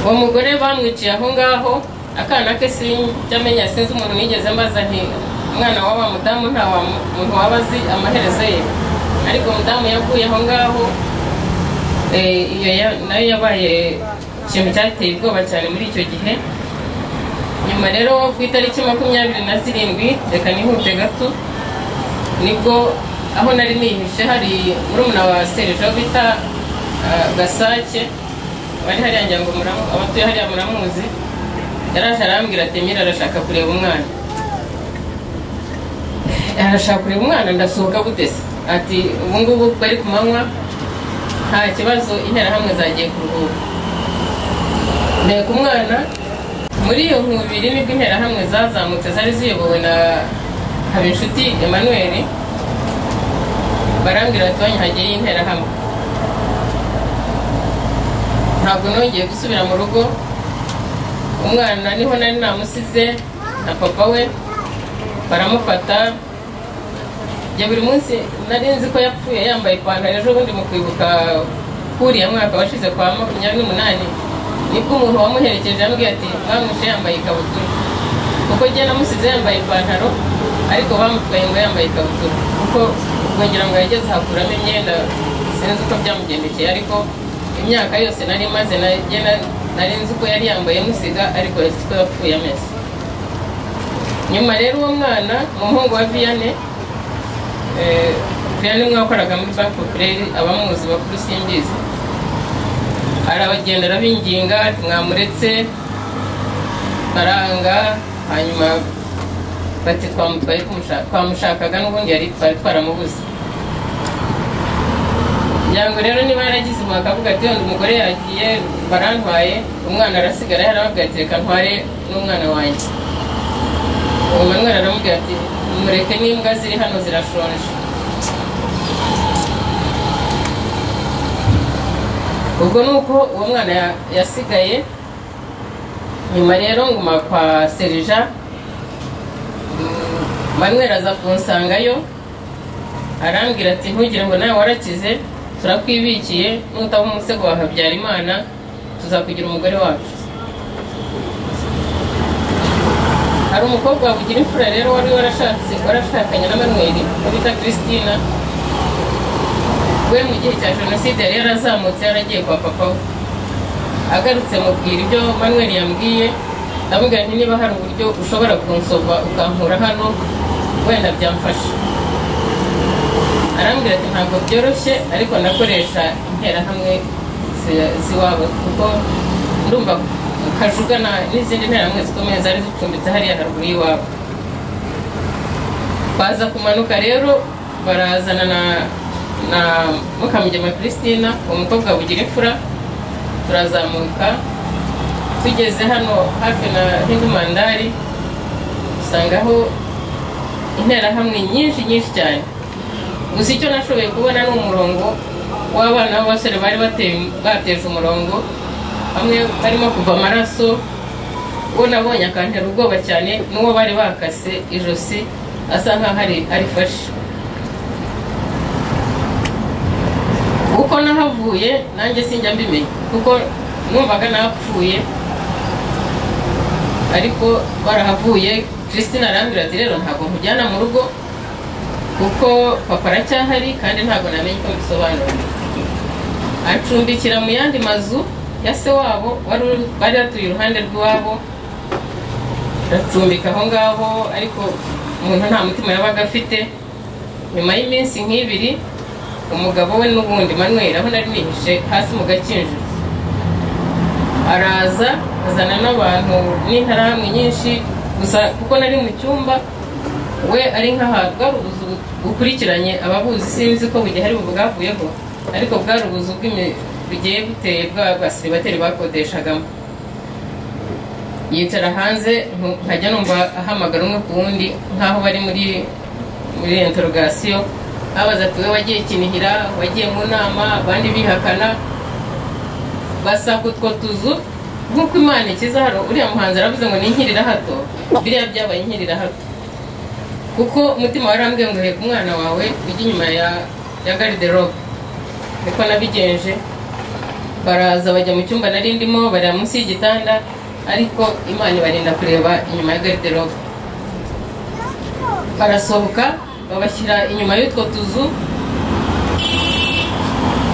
Speaker 1: Uwo mugore bamwiciye aho ngaho, akana ke sinjamenya, sinzi umuntu nigeze mbaza nti umwana w'aba mudamu nta muntu wabazi amaherezo ye, ariko mudamu yaguye aho ngaho. Iyo nayo yabaye ikintu cyateye ubwoba cyane muri icyo gihe. Nyuma rero ku itariki 27, reka nihute gato, nibwo aho nari nihishe hari murumuna wa Serge bita Gasake, bari hariya njya ngo abatuye hariya muramuzi. Yaraje arambwira ati Emile arashaka kureba umwana. Arashaka kureba umwana, ndasohoka gutese. Ati ubu ngubu bari ku manywa, nta kibazo, interahamwe zagiye kuruhuka. Nteko umwana muri iyo nkubiri nibwo interahamwe zazamutse, zari ziyobowe na Habinshuti Emmanuel. Barambwira ati wanyahagiye y'interahamwe. Ntabwo nongeye gusubira mu rugo. Umwana niho nari namusize na papa we, baramufata. Jya buri munsi nari nzi ko yapfuye yambaye ipantaro. Ejo bundi mu kwibuka kuriya mwaka washize kwa 28, nibwo umuntu wamuherekeje yambwiye ati bamwishe yambaye ikabutura, kuko jye namusize yambaye ipantaro, ariko bamutwaye ngo yambaye ikabutura, kuko ubwo ngira ngo yageze hakuramo imyenda, sinzi uko byamugendekeye. Ariko imyaka yose nari maze nari nzi ko yari yambaye musiga, ariko yasi ko yapfuye ameze. Nyuma rero uwo mwana umuhungu wa Viane, Viane mwakoraga muri Bank Populaire, abamuzi bakuru simbizi, arabagenda arabinginga ati mwamuretse, baranga. Hanyuma bati twamutwaye twamushakaga, n'ubundi yari twaramubuze. Yango rero niba yaragize umwaka avuga ati yonda umugore yagiye, barantwaye, umwana arasigara. Yarababwira ati reka ntware n'umwana wanjye. Uwo Manuel aramubwira ati mureke, n'imbwa ziri hano zirashonje. Ubwo nuko uwo mwana yasigaye. Nyuma rero nguma kwa Serija, Manuel aza kunsangayo arambwira ati ntugire ngo nawe warakize, turakwibikiye, nutaba umusego wa Habyarimana tuzakugira umugore wacu. Hari umukobwa wabugira imfura rero wari warashakanye na Manuel bita Christina. We mu gihe cya jenoside yari yarazamutse yaragiye kwa papa we. Agarutse mubwira ibyo Manuel yambwiye, ndamubwira nti niba hari uburyo ushobora kunsova ukankura hano wenda byamfasha. Arambwira ati ntabwo byoroshye ariko nakoresha interahamwe ziwabo kuko ndumva Kajugana n'izindi nterahamwe zikomeye zari zicumbitse hariya haruguru y'iwabo. Baza kumanuka rero barazana na Mukamugema Christina, umukobwa bugira imfura, turazamuka tugeze hano hafi na Hindumandari usangaho interahamwe nyinshi cyane. Gusa icyo nashoboye kubona ni umurongo w'abana b'abasore bari bateje umurongo, bamwe barimo kuva amaraso. Uwo nabonye akantera ubwoba cyane n'uwo bari bakase ijosi asa nkaho ari fashe. Uko nahavuye nanjye sinjya mbimenya kuko numvaga napfuye, ariko barahavuye. Christina arambwira ati rero ntabwo nkujyana mu rugo kuko papa aracyahari kandi ntabwo namenye uko bisobanura. Acumbikira mu yandi mazu ya se wabo bari atuye iruhande rw'iwabo, acumbika aho ngaho, ariko umuntu nta mutima yabaga afite. Nyuma y'iminsi nk'ibiri umugabo we n'ubundi Manuel aho nari nihishe hasi mu gakinjiro araza azana n'abantu n'interahamwe nyinshi, gusa kuko nari mu cyumba we ari nk'ahabwa ubuzu bukurikiranye. Ababuzi sinzi ko bugiye hari bwavuyeho, ariko bwari ubuzu bugiye buteye bw'abasiribateri bakodeshagamo. Yicara hanze nkajya numva ahamagara umwe ku wundi nk'aho bari muri interrogation, abaza ati we wagiye Kinihira, wagiye mu nama, abandi bihakana. Basaka utwo tuzu nk'uko Imana ikiza. Hano uriya muhanzi aravuze ngo ni inkirira hato, biriya byabaye inkirira hato kuko umutima warambwiye ngo heka umwana wawe ujye inyuma ya garde-robe. Niko nabigenje. Baraza bajya mu cyumba nari ndimo, barira munsi y'igitanda, ariko Imana ibarinda kureba inyuma ya garde-robe. Barasohoka babashyira inyuma y'utwo tuzu,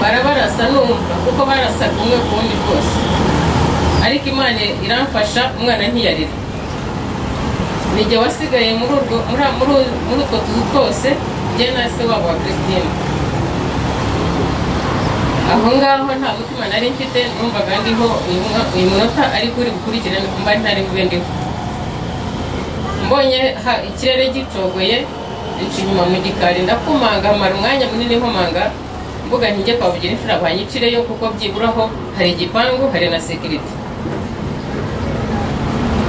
Speaker 1: barabarasa numva kuko barasaga umwe ku wundi rwose, ariko Imana iramfasha, umwana ntiyarira. Nijye wasigaye muri utwo tuzu twose, njye na se wabo wa Christine. Aho ngaho nta mutima nari mfite, numvaga ndiho uyu munota ariko uri gukurikirana mba ntari bube ndiho. Mbonye ikirere gicogoye, nca inyuma mu gikari ndakomanga, hamara umwanya munini nkomanga, mvuga nti njye kwa bugira imfura banyicireyo kuko byiburaho hari igipangu, hari na security.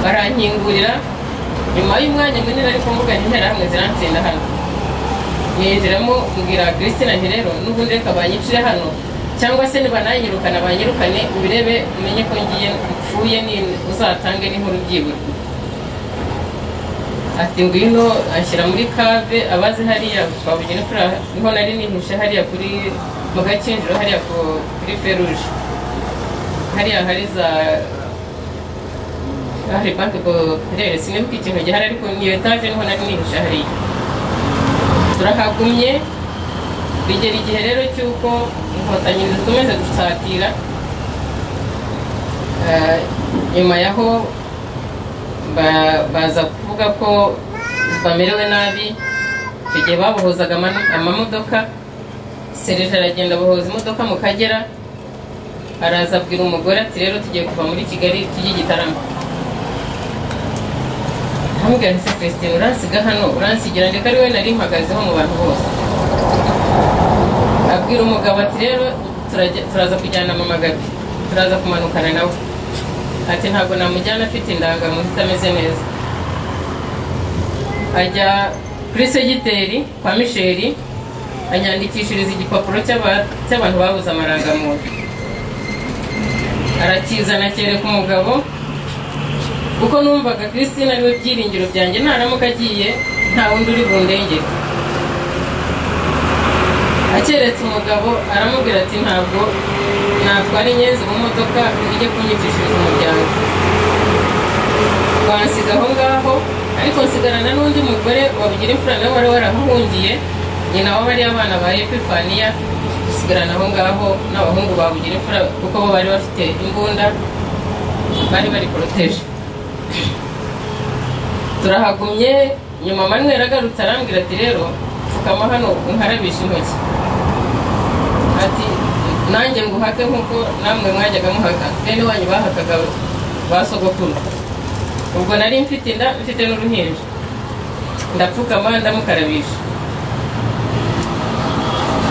Speaker 1: Barankingurira nyuma y'umwanya munini, ariko mvuga nti interahamwe zirantsinda hano. Ninjiramo mbwira Christina nti rero n'ubundi reka banyicire hano, cyangwa se nibananyirukana banyirukane, ubirebe umenye ko ngiye mpfuye, ni uzatange n'inkuru byibura. Ati ngwino, anshyira muri kave. Abazi hariya kwa bugira imfura niho nari nihishe, hariya kuri mu gakinjiro, hariya kuri Feruje, hariya hari hari banki populaire, sinibuka ikintu gihari, ariko niyo etaje niho nari nihishe hariya. Turahagumye bigera igihe rero cy'uko inkotanyi zikomeza gusatira. Nyuma yaho baza kuvuga ko bamerewe nabi. Icyo gihe babohozaga amamodoka. Serije aragenda abohoza imodoka mu Kagera, araza abwira umugore ati rero tugiye kuva muri Kigali tujye Gitarama. Hamwe se Christine uransiga hano, uransigira ndeka ari we nari mpagazeho mu bantu bose. Abwira umugabo ati rero turaza kujyana Mama Gabi, turaza kumanukana nawe. Ati ntabwo namujyana afite indangamuntu itameze neza. Ajya kuri segiteri kwa Misheri, anyandikishiriza igipapuro cy'abantu babuze amarangamuntu. Arakizana kereka umugabo, kuko numvaga Christine ariwe byiringiro byanjye, naramuka agiye nta wundi uri bundengere. Akeretse umugabo aramubwira ati ntabwo natwara inyenzi mu modoka ijye kunyicishiriza umuryango. Bansiga aho ngaho, ariko nsigarana n'undi mugore wabugira imfura nawe wari warahungiye, nyina w'abariya abana ba Epifaniya, dusigarana aho ngaho n'abahungu babugira imfura kuko bo bari bafite imbunda, bari poroteje. Turahagumye, nyuma Manuel agarutse arambwira ati rero pfukama hano unkarabisha intoki, ati nanjye nguhake nk'uko namwe mwajyaga muhaka, bene wanyu bahakaga ba sogokuru. Ubwo nari mfite inda, mfite n'uruhinja, ndapfukama ndamukarabisha.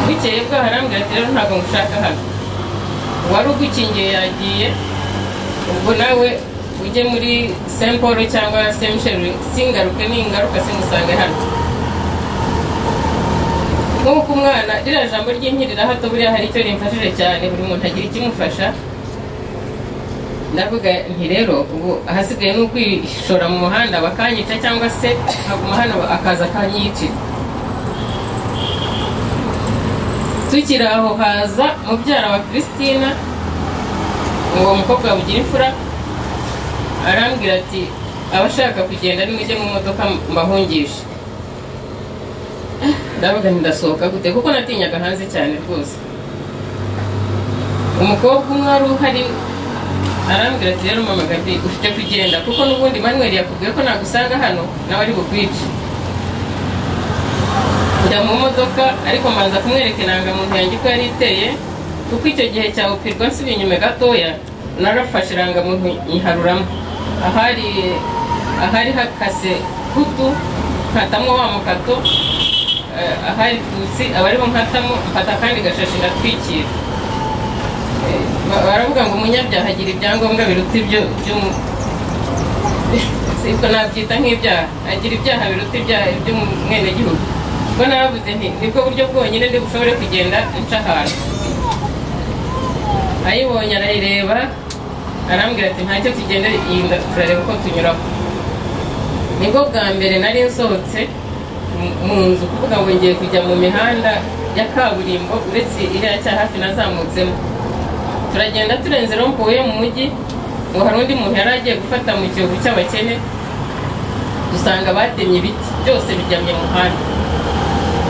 Speaker 1: Bukeye bwaho arambwira ati rero ntabwo ngushaka hano, wari ugukingiye yagiye, ubwo nawe ujye muri Saint Paul cyangwa Saint Michel, singaruke ningaruka simusange hano. Nk'uko umwana, ririya jambo ry'inkirira hato buriya hari icyo rimfashije cyane, buri muntu agira ikimufasha. Ndavuga nti rero ubu ahasigaye no kwishora mu muhanda bakanyica cyangwa se nkaguma hano akaza akanyicira. Tukiri aho haza mubyara wa Christina, uwo mukobwa wabugira imfura, arambwira ati abashaka kugenda nimujye mu modoka mbahungisha. Ndavuga ndasohoka gute kuko natinyaga hanze cyane rwose. Umukobwa umwe wari uhari arambwira ati rero mama Gabi ufite kugenda kuko n'ubundi Manuel yakubwiye ko nagusanga hano nawe ari bukwice. Njya mu modoka ariko manza kumwereka irangamuntu yanjye ko yari iteye, kuko icyo gihe cya upirwa nsubiye inyuma gatoya narafashe irangamuntu nyiharuramo. Ahari hakase kutu nkatamwo wa mukato, ahari tutsi abariho nkatamo mfata kandi gashashi ndatwikira. Baravuga ngo umunyabyaha agira ibyangombwa biruta ibyo siko nabyita nk'ibyaha, agira ibyaha biruta iby'umwenegihugu. Ubwo naravuze nti nibwo buryo bwonyine ndi bushobore kugenda nca ahantu. Ayibonye arayireba arambwira ati ntacyo tugende iyi turareba uko tunyuraho. Nibwo bwa mbere nari nsohotse mu nzu kuvuga ngo ngiye kujya mu mihanda ya kaburimbo uretse iriya cya hafi nazamutsemo. Turagenda turenze rompuwe mu mujyi, ngo hari undi muntu yari agiye gufata mu kiyovu cy'abakene, dusanga batemye ibiti byose bijyamye mu muhanda.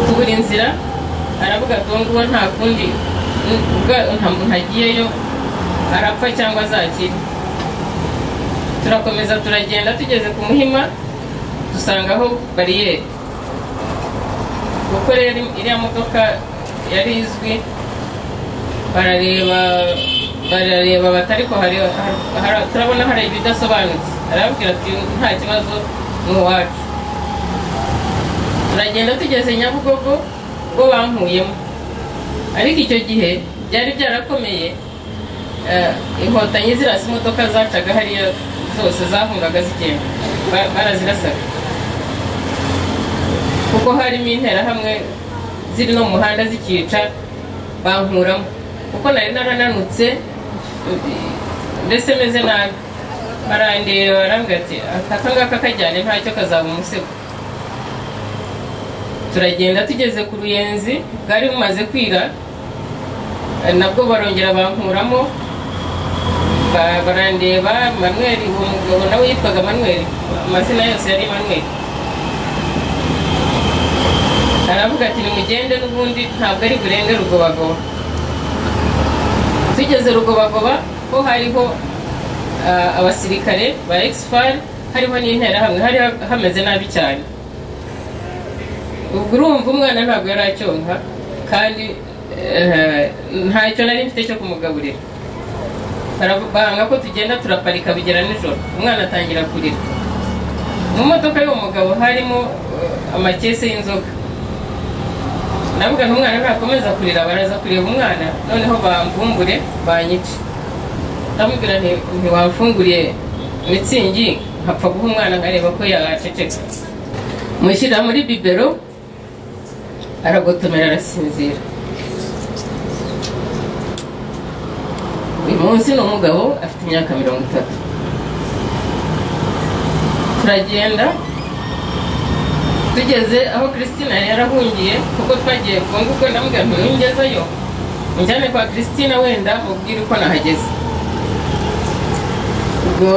Speaker 1: Tubura inzira, aravuga ati nguwo nta kundi nta muntu agiyeyo arapfa cyangwa azakira. Turakomeza turagenda, tugeze ku Muhima dusangaho bariyeri, kuko rero iriya modoka yari izwi. Barareba batari ko turabona hari ibidasobanutse. Arababwira ati nta kibazo ni uwacu. Turagenda tugeze Nyabugogo bo bankuyemo, ariko icyo gihe byari byarakomeye. Inkotanyi zirasa imodoka zacaga hariya zose zahungaga zigenda, barazirasaga kuko harimo interahamwe ziri no mu muhanda zikica. Bankuramo kuko nari narananutse mbese meze nabi. Barandeba barambwira ati aka ngaka kajyane ntacyo kazaba umusego. Turagenda tugeze ku Ruyenzi bwari bumaze kwira, nabwo barongera bankuramo. Barandeba. Manuel, uwo mugabo nawe yitwaga Manuel, amazina yose yari Manuel. Aravuga ati nimugende n'ubundi ntabwo ari burenge Rugobagoba. Tugeze Rugobagoba ho hariho abasirikare ba Exfar, hariho n'interahamwe, hari hameze nabi cyane. Ubwo urumva umwana ntabwo yari acyonka kandi ntacyo nari mfite cyo kumugaburira. Barabanga ko tugenda turaparika bigera nijoro, umwana atangira kurira. Mu modoka y'uwo mugabo harimo amakese y'inzoga. Navuga n'umwana nakomeza kurira baraza kureba umwana, noneho bamvumbure banyice. Ndamubwira ntiwamfunguriye Mitsingi nkapfa guha umwana nkareba ko yaceceka. Mushyira muri bibero aragotomera arasinzira. Uyu munsi ni umugabo afite imyaka 30. Turagenda tugeze aho Christina yari yarahungiye kuko twagiye kunga uko ndamubwira ntungezeyo njyane kwa Christina wenda mubwire uko nahageze. Ubwo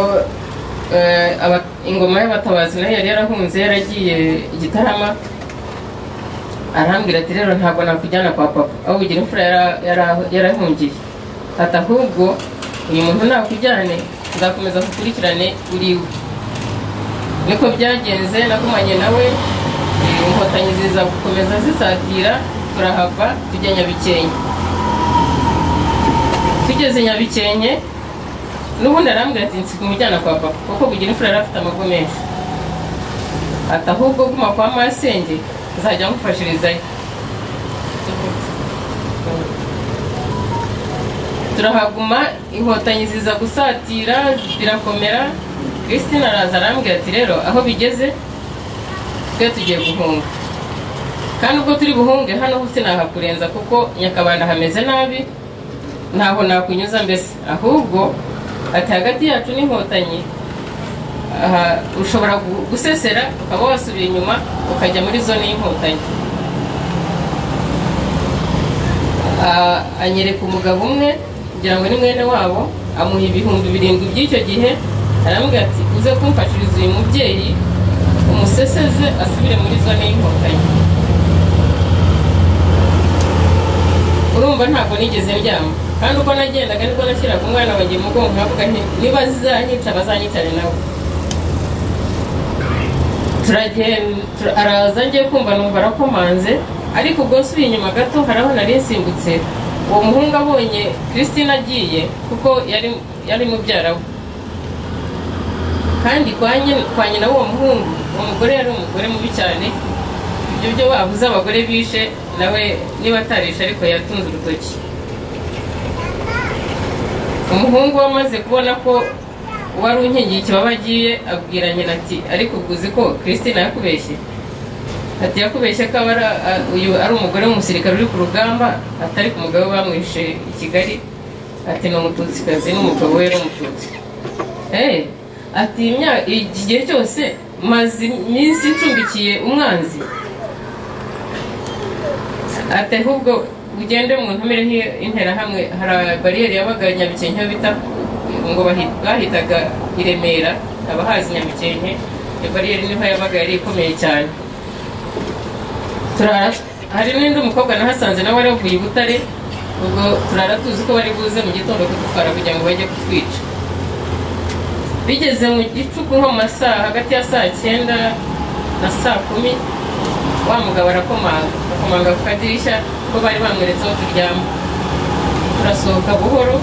Speaker 1: ingoma y'abatabazi nayo yari yarahunze yaragiye Gitarama, arambwira ati rero ntabwo nakujyana kwa papa aho ugira imfura yarahungiye, ati ahubwo uyu muntu nakujyane nzakomeza kukurikirane uriwe. Niko byagenze, nagumanye nawe, inkotanyi ziza gukomeza zisatira, turahava tujya Nyabikenke. Tugeze Nyabikenke n'ubundi arambwira ati nsi kumujyana kwa papa kuko bugira imfura yari afite amago menshi, ati ahubwo guma kwa masenge uzajya mufashirizayo. Turahaguma, inkotanyi ziza gusatira birakomera. Christina araza arambwira ati rero aho bigeze twe tugiye guhunga, kandi ubwo turi buhunge hano hose nahakurenza kuko Nyakabanda hameze nabi, ntaho nakunyuza mbese, ahubwo ati hagati yacu n'inkotanyi ushobora gusesera ukaba wasubiye inyuma ukajya muri zone y'inkotanyi. Anyereka umugabo umwe kugira ngo ni mwene wabo, amuha 7,000 by'icyo gihe, arambwira ati uze kumfashiriza uyu mubyeyi umuseseze asubire muri zone y'inkotanyi. Urumva ntabwo nigeze ndyama, kandi uko nagendaga nibwo nashyiraga umwana wanjye mu mugongo nkavuga nti niba zizanyica bazanyicare nawe. Turagenda, araza ngiye kumva numva arakomanze, ariko ubwo nsubiye inyuma gato hari aho nari nsimbutse, uwo muhungu abonye Christina agiye kuko yari mubyara we, kandi kwa nyina w'uwo muhungu uwo mugore yari umugore mubi cyane. Ibyo byo bavuze abagore bishe, nawe niba atarishe ariko yatunze urutoki. Umuhungu wamaze kubona ko wari unkingiye ikibaba agiye, abwira nyina ati ariko uguzi ko Christina yakubeshye, ati yakubeshye ko uyu ari umugore w'umusirikare uri ku rugamba, atari ku mugabo bamwishe i Kigali, ati ni umututsikazi n'umugabo we yari umututsi. Ati igihe cyose maze iminsi ncumbikiye umwanzi, ati ahubwo ugende mu ntumireho interahamwe. Hari bariyeri yabaga Nyabikenke bita ngo bahitaga i Remera, abahazi Nyabikenke, iyo bariyeri niho yabaga yari ikomeye cyane. Hari n'undi umukobwa nahasanze nawe wari wavuye i Butare, ubwo turara tuzi ko bari buze mu gitondo kudutwara kugira ngo bajye kutwica. Bigeze mu gicuku nko mu masaha hagati ya saa 9 na saa 10, wa mugabo arakomanga ku kadirishya ko bari bamweretse aho turyama. Turasohoka buhoro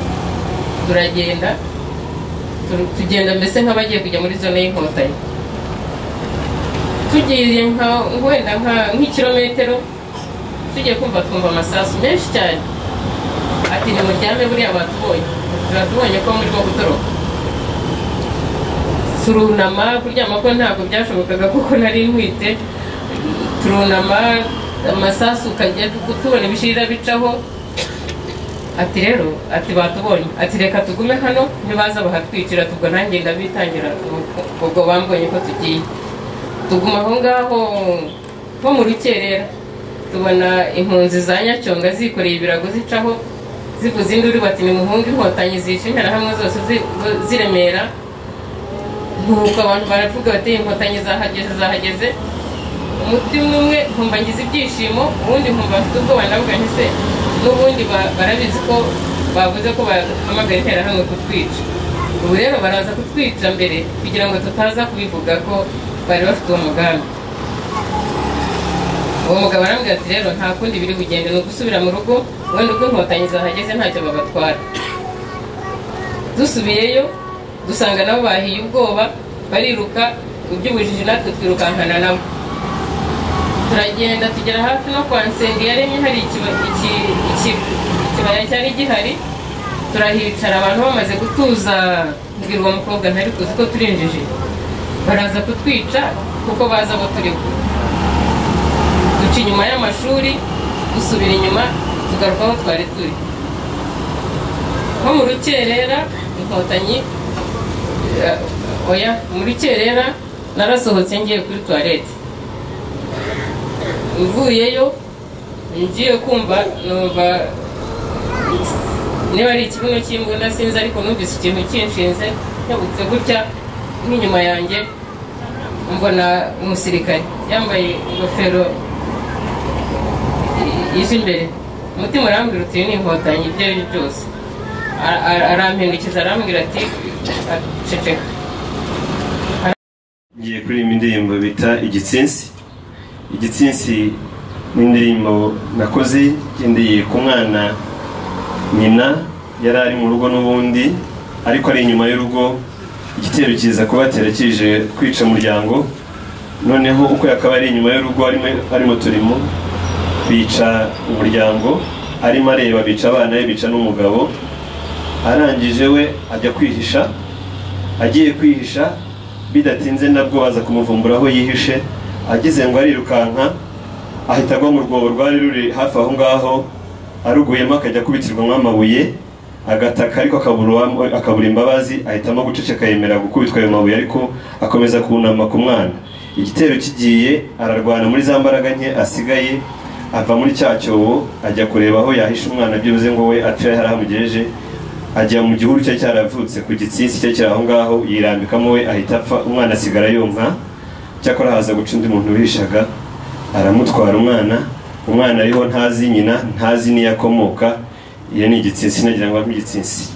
Speaker 1: turagenda, tugenda mbese nk'abagiye kujya muri zone y'inkotanyi. Tugiye wenda nk'ikilometero, tugiye kumva twumva amasasu menshi cyane. Ati nimuryame buriya batubonye ko muri bwo gutoroka. Turunama, kuryama ko ntabwo byashobokaga kuko nari ntwite. Turunama, amasasu ukajya kutubona ibishirira bicaho. Ati rero, ati batubonye, ati reka tugume hano ntibaza bahatwicira. Tubwo nanjye ndabitangira, ubwo bambonye ko tugiye. Tuguma aho ngaho nko mu rukerera, tubona impunzi za Nyacyonga zikoreye ibirago zicaho, zivuza induru bati ni muhungu inkotanyi zishe interahamwe zose ziremera. Nuko abantu baravuga bati inkotanyi zahageze. Umutima umwe nkumva ngize ibyishimo, ubundi nkumva mfite ubwoba, ndavuga nti se n'ubundi barabizi ko bavuze ko bahamagara interahamwe kutwica. Ubu rero baraza kutwica mbere kugira ngo tutaza kubivuga ko bari bafite uwo mugambi. Uwo mugabo arambwira ati rero nta kundi biri bugende, ni ugusubira mu rugo, wenda ubwo inkotanyi zahageze ntacyo babatwara. Dusubiyeyo dusanga nabo bahiye ubwoba, bariruka, iby'ubujiji natwe twirukankana nabo. Turagenda tugera hafi no kwa Nsenga yaremye, hari ikibaya cyari gihari. Turahicara, abantu bamaze gutuza, mbwira uwo mukobwa ntari kuzi ko turinjije, baraza kutwica kuko baza abo turi kumwe. Duca inyuma y'amashuri, dusubira inyuma, tugaruka aho twari turi. Nko mu rukerera inkotanyi, muri Kerera narasohotse ngiye kuri toilette. mvuyeyo ngiye kumva numva niba ari ikibuno cy'imbunda sinzi ariko numvise ikintu kinshinze cyabutse gutya n'inyuma yanjye mbona umusirikare yambaye ingofero ije imbere umutima urambwira uti ni inkotanyi ibyo ari byo byose arampindukiza arambwira ati ceceka.
Speaker 6: Ngiye kuririmba indirimbo bita Igitsinsi. Igitsinsi ni indirimbo nakoze ngendeye ku mwana nyina yari ari mu rugo n'ubundi ariko ari inyuma y'urugo igitero kiza kubatera kije kwica umuryango, noneho uko yakaba ari inyuma y'urugo arimo turimo bica umuryango, arimo areba bica abana be bica n'umugabo, arangije we ajya kwihisha. Agiye kwihisha bidatinze nabwo baza kumuvumbura aho yihishe, ageze ngo arirukanka ahita agwa mu rwobo rwari ruri hafi aho ngaho, aruguyemo akajya kubitirwa amabuye agataka ariko akabura imbabazi, ahitamo guceceka yemera gukubitwa ayo mabuye ariko akomeza kunama ku mwana. Igitero kigiye ararwana muri za mbaraga nke asigaye, ava muri cya cyobo ajya kureba aho yahisha umwana byibuze ngo we apfe haramugejeje, ajya mu gihuru cye cyaravutse ku gitsinsi cye cy'aho ngaho yirambikamo we ahita apfa, umwana asigara yonka. Cyakora haza guca undi muntu uhishaga aramutwara umwana ariho ntazi nyina ntazi niyo akomoka. Iyo ni igitsinsi, nagira ngo ampe igitsinsi.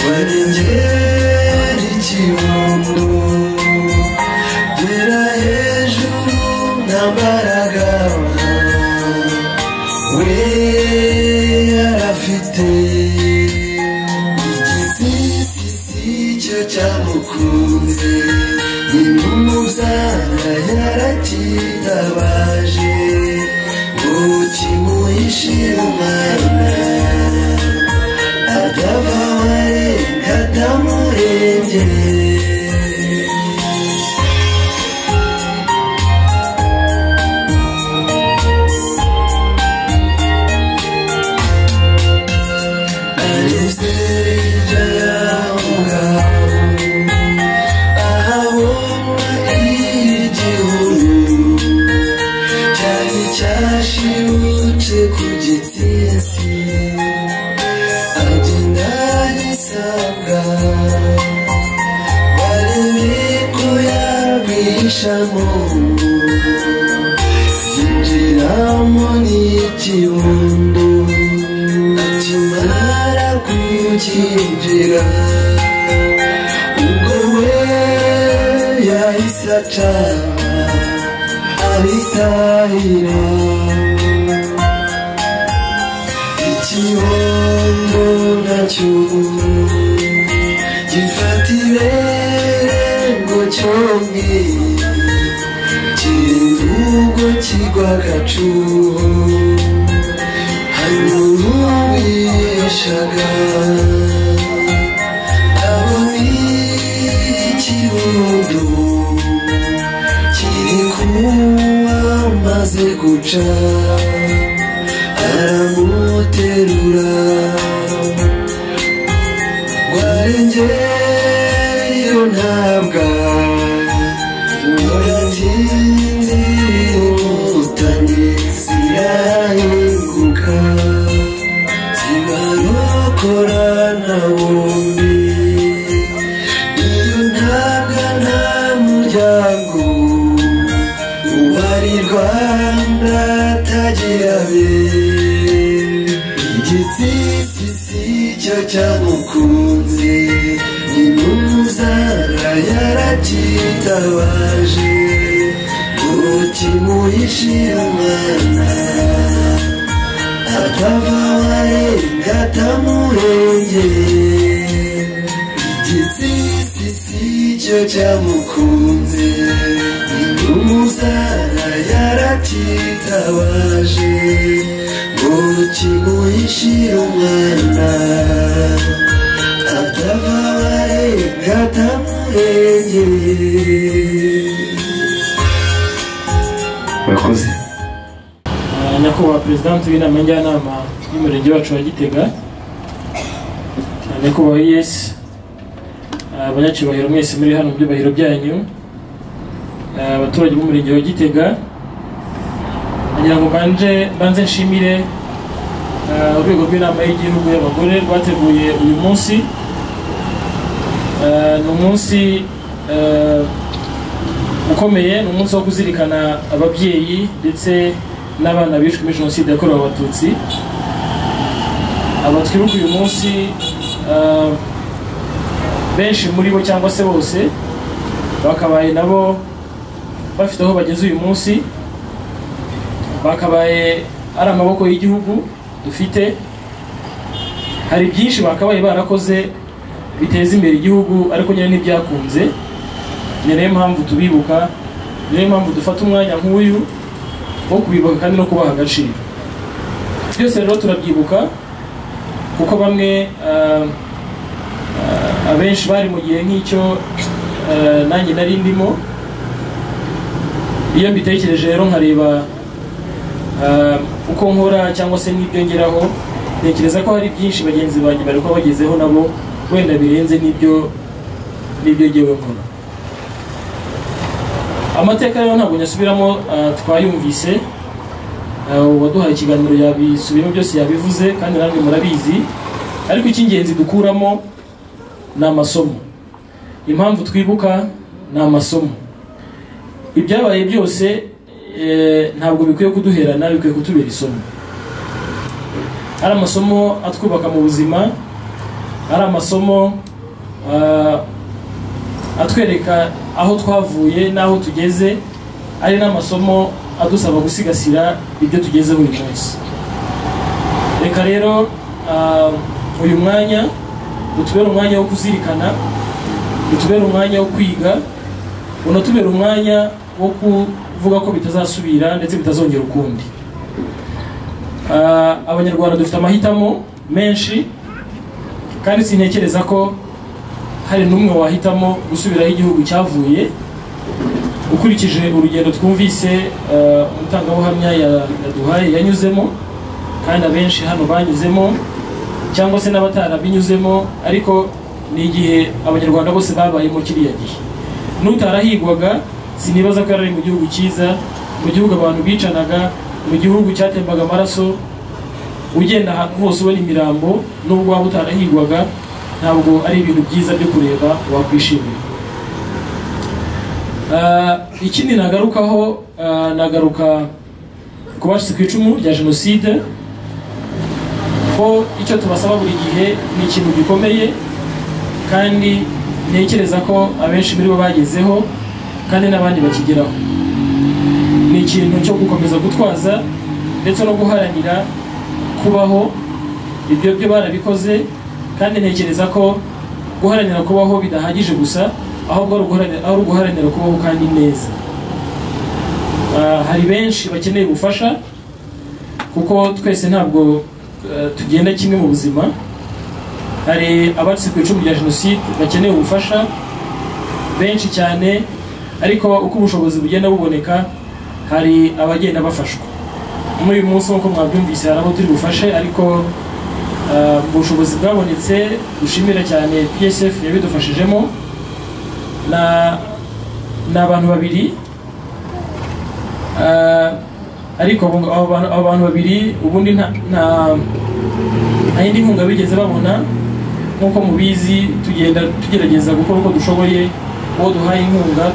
Speaker 2: When ikibondo gera hejuru n'ambaraga we yarafite igitsisisi cyo cyamukunze nimumubyara yarakitabaje ngo kimuhishire umwana atava warenga atamurengeye yinjiramo n'ikibondo akimara kukinjira ubwo we yahise aca aritahira ikibondo nacyo gifata ibere ngo cyonge ubwo kigwa agacuho hanyuma wishaga abona ikibondo kiri kuwa maze guca aramuterura rwarengeyo ntabwa uratinze inkotanyi zirahinguka zibarokorana bombi iyo ntabwa nta muryango uwari Rwanda atagira be igitsisisi cyo cyamukunze nimuzara yarakitabaje ngo kimuhishire umwana atava warenga atamurengeye igitsisisi cyo cyamukunze nimuzara yarakitabaje ngo kimuhishire umwana atava warenga atamurengeye.
Speaker 7: Murakoze. Nyakubahwa Perezidante w'inama njyanama y'umurenge wacu wa Gitega, nyakubahwa ES, abanyacyubahiro mwese muri hano mu byubahiro byanyu, abaturage b'umurenge wa Gitega, nagira ngo banze nshimire urwego rw'inama y'igihugu y'abagore rwateguye uyu munsi. Ni umunsi ukomeye, ni umunsi wo kuzirikana ababyeyi ndetse n'abana bishwe muri jenoside yakorewe abatutsi. Abatwibuka uyu munsi benshi muri bo cyangwa se bose bakabaye nabo bafite aho bageze uyu munsi, bakabaye ari amaboko y'igihugu dufite. Hari byinshi bakabaye barakoze biteza imbere igihugu, ariko nyine ntibyakunze. Niyo mpamvu tubibuka, niyo mpamvu dufata umwanya nk'uyu wo kubibuka kandi no kubaha agaciro. Byose rero turabyibuka kuko bamwe abenshi bari mu gihe nk'icyo nanjye nari ndimo. Iyo mbitekereje rero nkareba uko nkora cyangwa se n'ibyo ngeraho, ntekereza ko hari byinshi bagenzi banjye bari kuba bagezeho nabo wenda birenze n'ibyo ngewe nkora. Amateka rero ntabwo nyasubiramo, twayumvise, uwaduhaye ikiganiro yabisubiramo byose yabivuze kandi namwe murabizi, ariko icy'ingenzi dukuramo ni amasomo. Impamvu twibuka ni amasomo. Ibyabaye byose ntabwo bikwiye kuduherana, bikwiye kutubera isomo. Ari amasomo atwubaka mu buzima, ari amasomo atwereka aho twavuye n'aho tugeze, ari n'amasomo adusaba gusigasira ibyo tugezeho uyu munsi. Reka rero uyu mwanya utubera umwanya wo kuzirikana, utubera umwanya wo kwiga, unatubera umwanya wo kuvuga ko bitazasubira ndetse bitazongera ukundi. Abanyarwanda dufite amahitamo menshi, kandi sintekereza ko hari n'umwe wahitamo gusubiraho igihugu cyavuye. Ukurikije urugendo twumvise umutangabuhamya yaduhaye yanyuzemo, kandi abenshi hano banyuzemo cyangwa se n'abatarabinyuzemo, ariko ni igihe abanyarwanda bose babayemo kiriya gihe. N'utarahigwaga sinibaza ko yari mu gihugu cyiza, mu gihugu abantu bicanaga, mu gihugu cyatembaga amaraso, ugenda ahantu hose ubona imirambo. Nubwo waba utarahigwaga, ntabwo ari ibintu byiza byo kureba wakwishimira. Ikindi nagarukaho, nagaruka ku bacitse ku icumu rya jenoside, ko icyo tubasaba buri gihe ni ikintu gikomeye, kandi ntekereza ko abenshi muri bo bagezeho kandi n'abandi bakigeraho. Ni ikintu cyo gukomeza gutwaza ndetse no guharanira kubaho. Ibyo byo barabikoze, kandi ntekereza ko guharanira kubaho bidahagije gusa, ahubwo ari uguharanira kubaho kandi neza. Hari benshi bakeneye ubufasha, kuko twese ntabwo tugenda kimwe mu buzima. Hari abacitse ku icumu rya jenoside bakeneye ubufasha benshi cyane, ariko uko ubushobozi bugenda buboneka hari abagenda bafashwa. Muri uyu munsi nk'uko mwabyumvise hari abo turi bufashe, ariko ubushobozi bwabonetse dushimira cyane PSF yabidufashijemo. N'abantu babiri, ariko abo bantu babiri ubundi nta yindi nkunga bigeze babona. Nk'uko mubizi tugenda tugerageza gukora uko dushoboye, uwo duhaye inkunga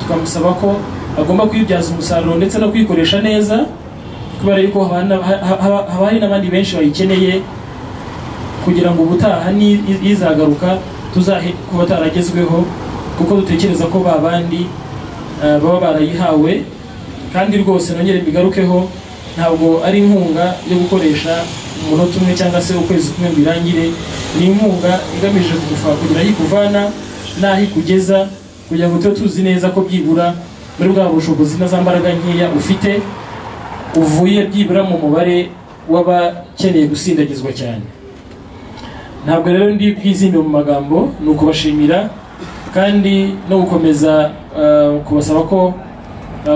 Speaker 7: tukamusaba ko agomba kwibyaza umusaruro ndetse no kwikoresha neza, kubera yuko haba hari n'abandi benshi bayikeneye, kugira ngo ubutaha izagaruka tuzahe kuba taragezweho, kuko dutekereza ko babandi baba barayihawe. Kandi rwose nongere mbigarukeho, ntabwo ari inkunga yo gukoresha umunota umwe cyangwa se ukwezi kumwe birangire. Ni inkunga igamije kugira yikuvana naho ikugeza, kugira ngo tube tuzi neza ko byibura muri bwa bushobozi na za mbaraga nkeya ufite uvuye byibura mu mubare w'abakeneye gusindagizwa cyane. Ntabwo rero ndi bwizimbe mu magambo, ni ukubashimira kandi no gukomeza kubasaba ko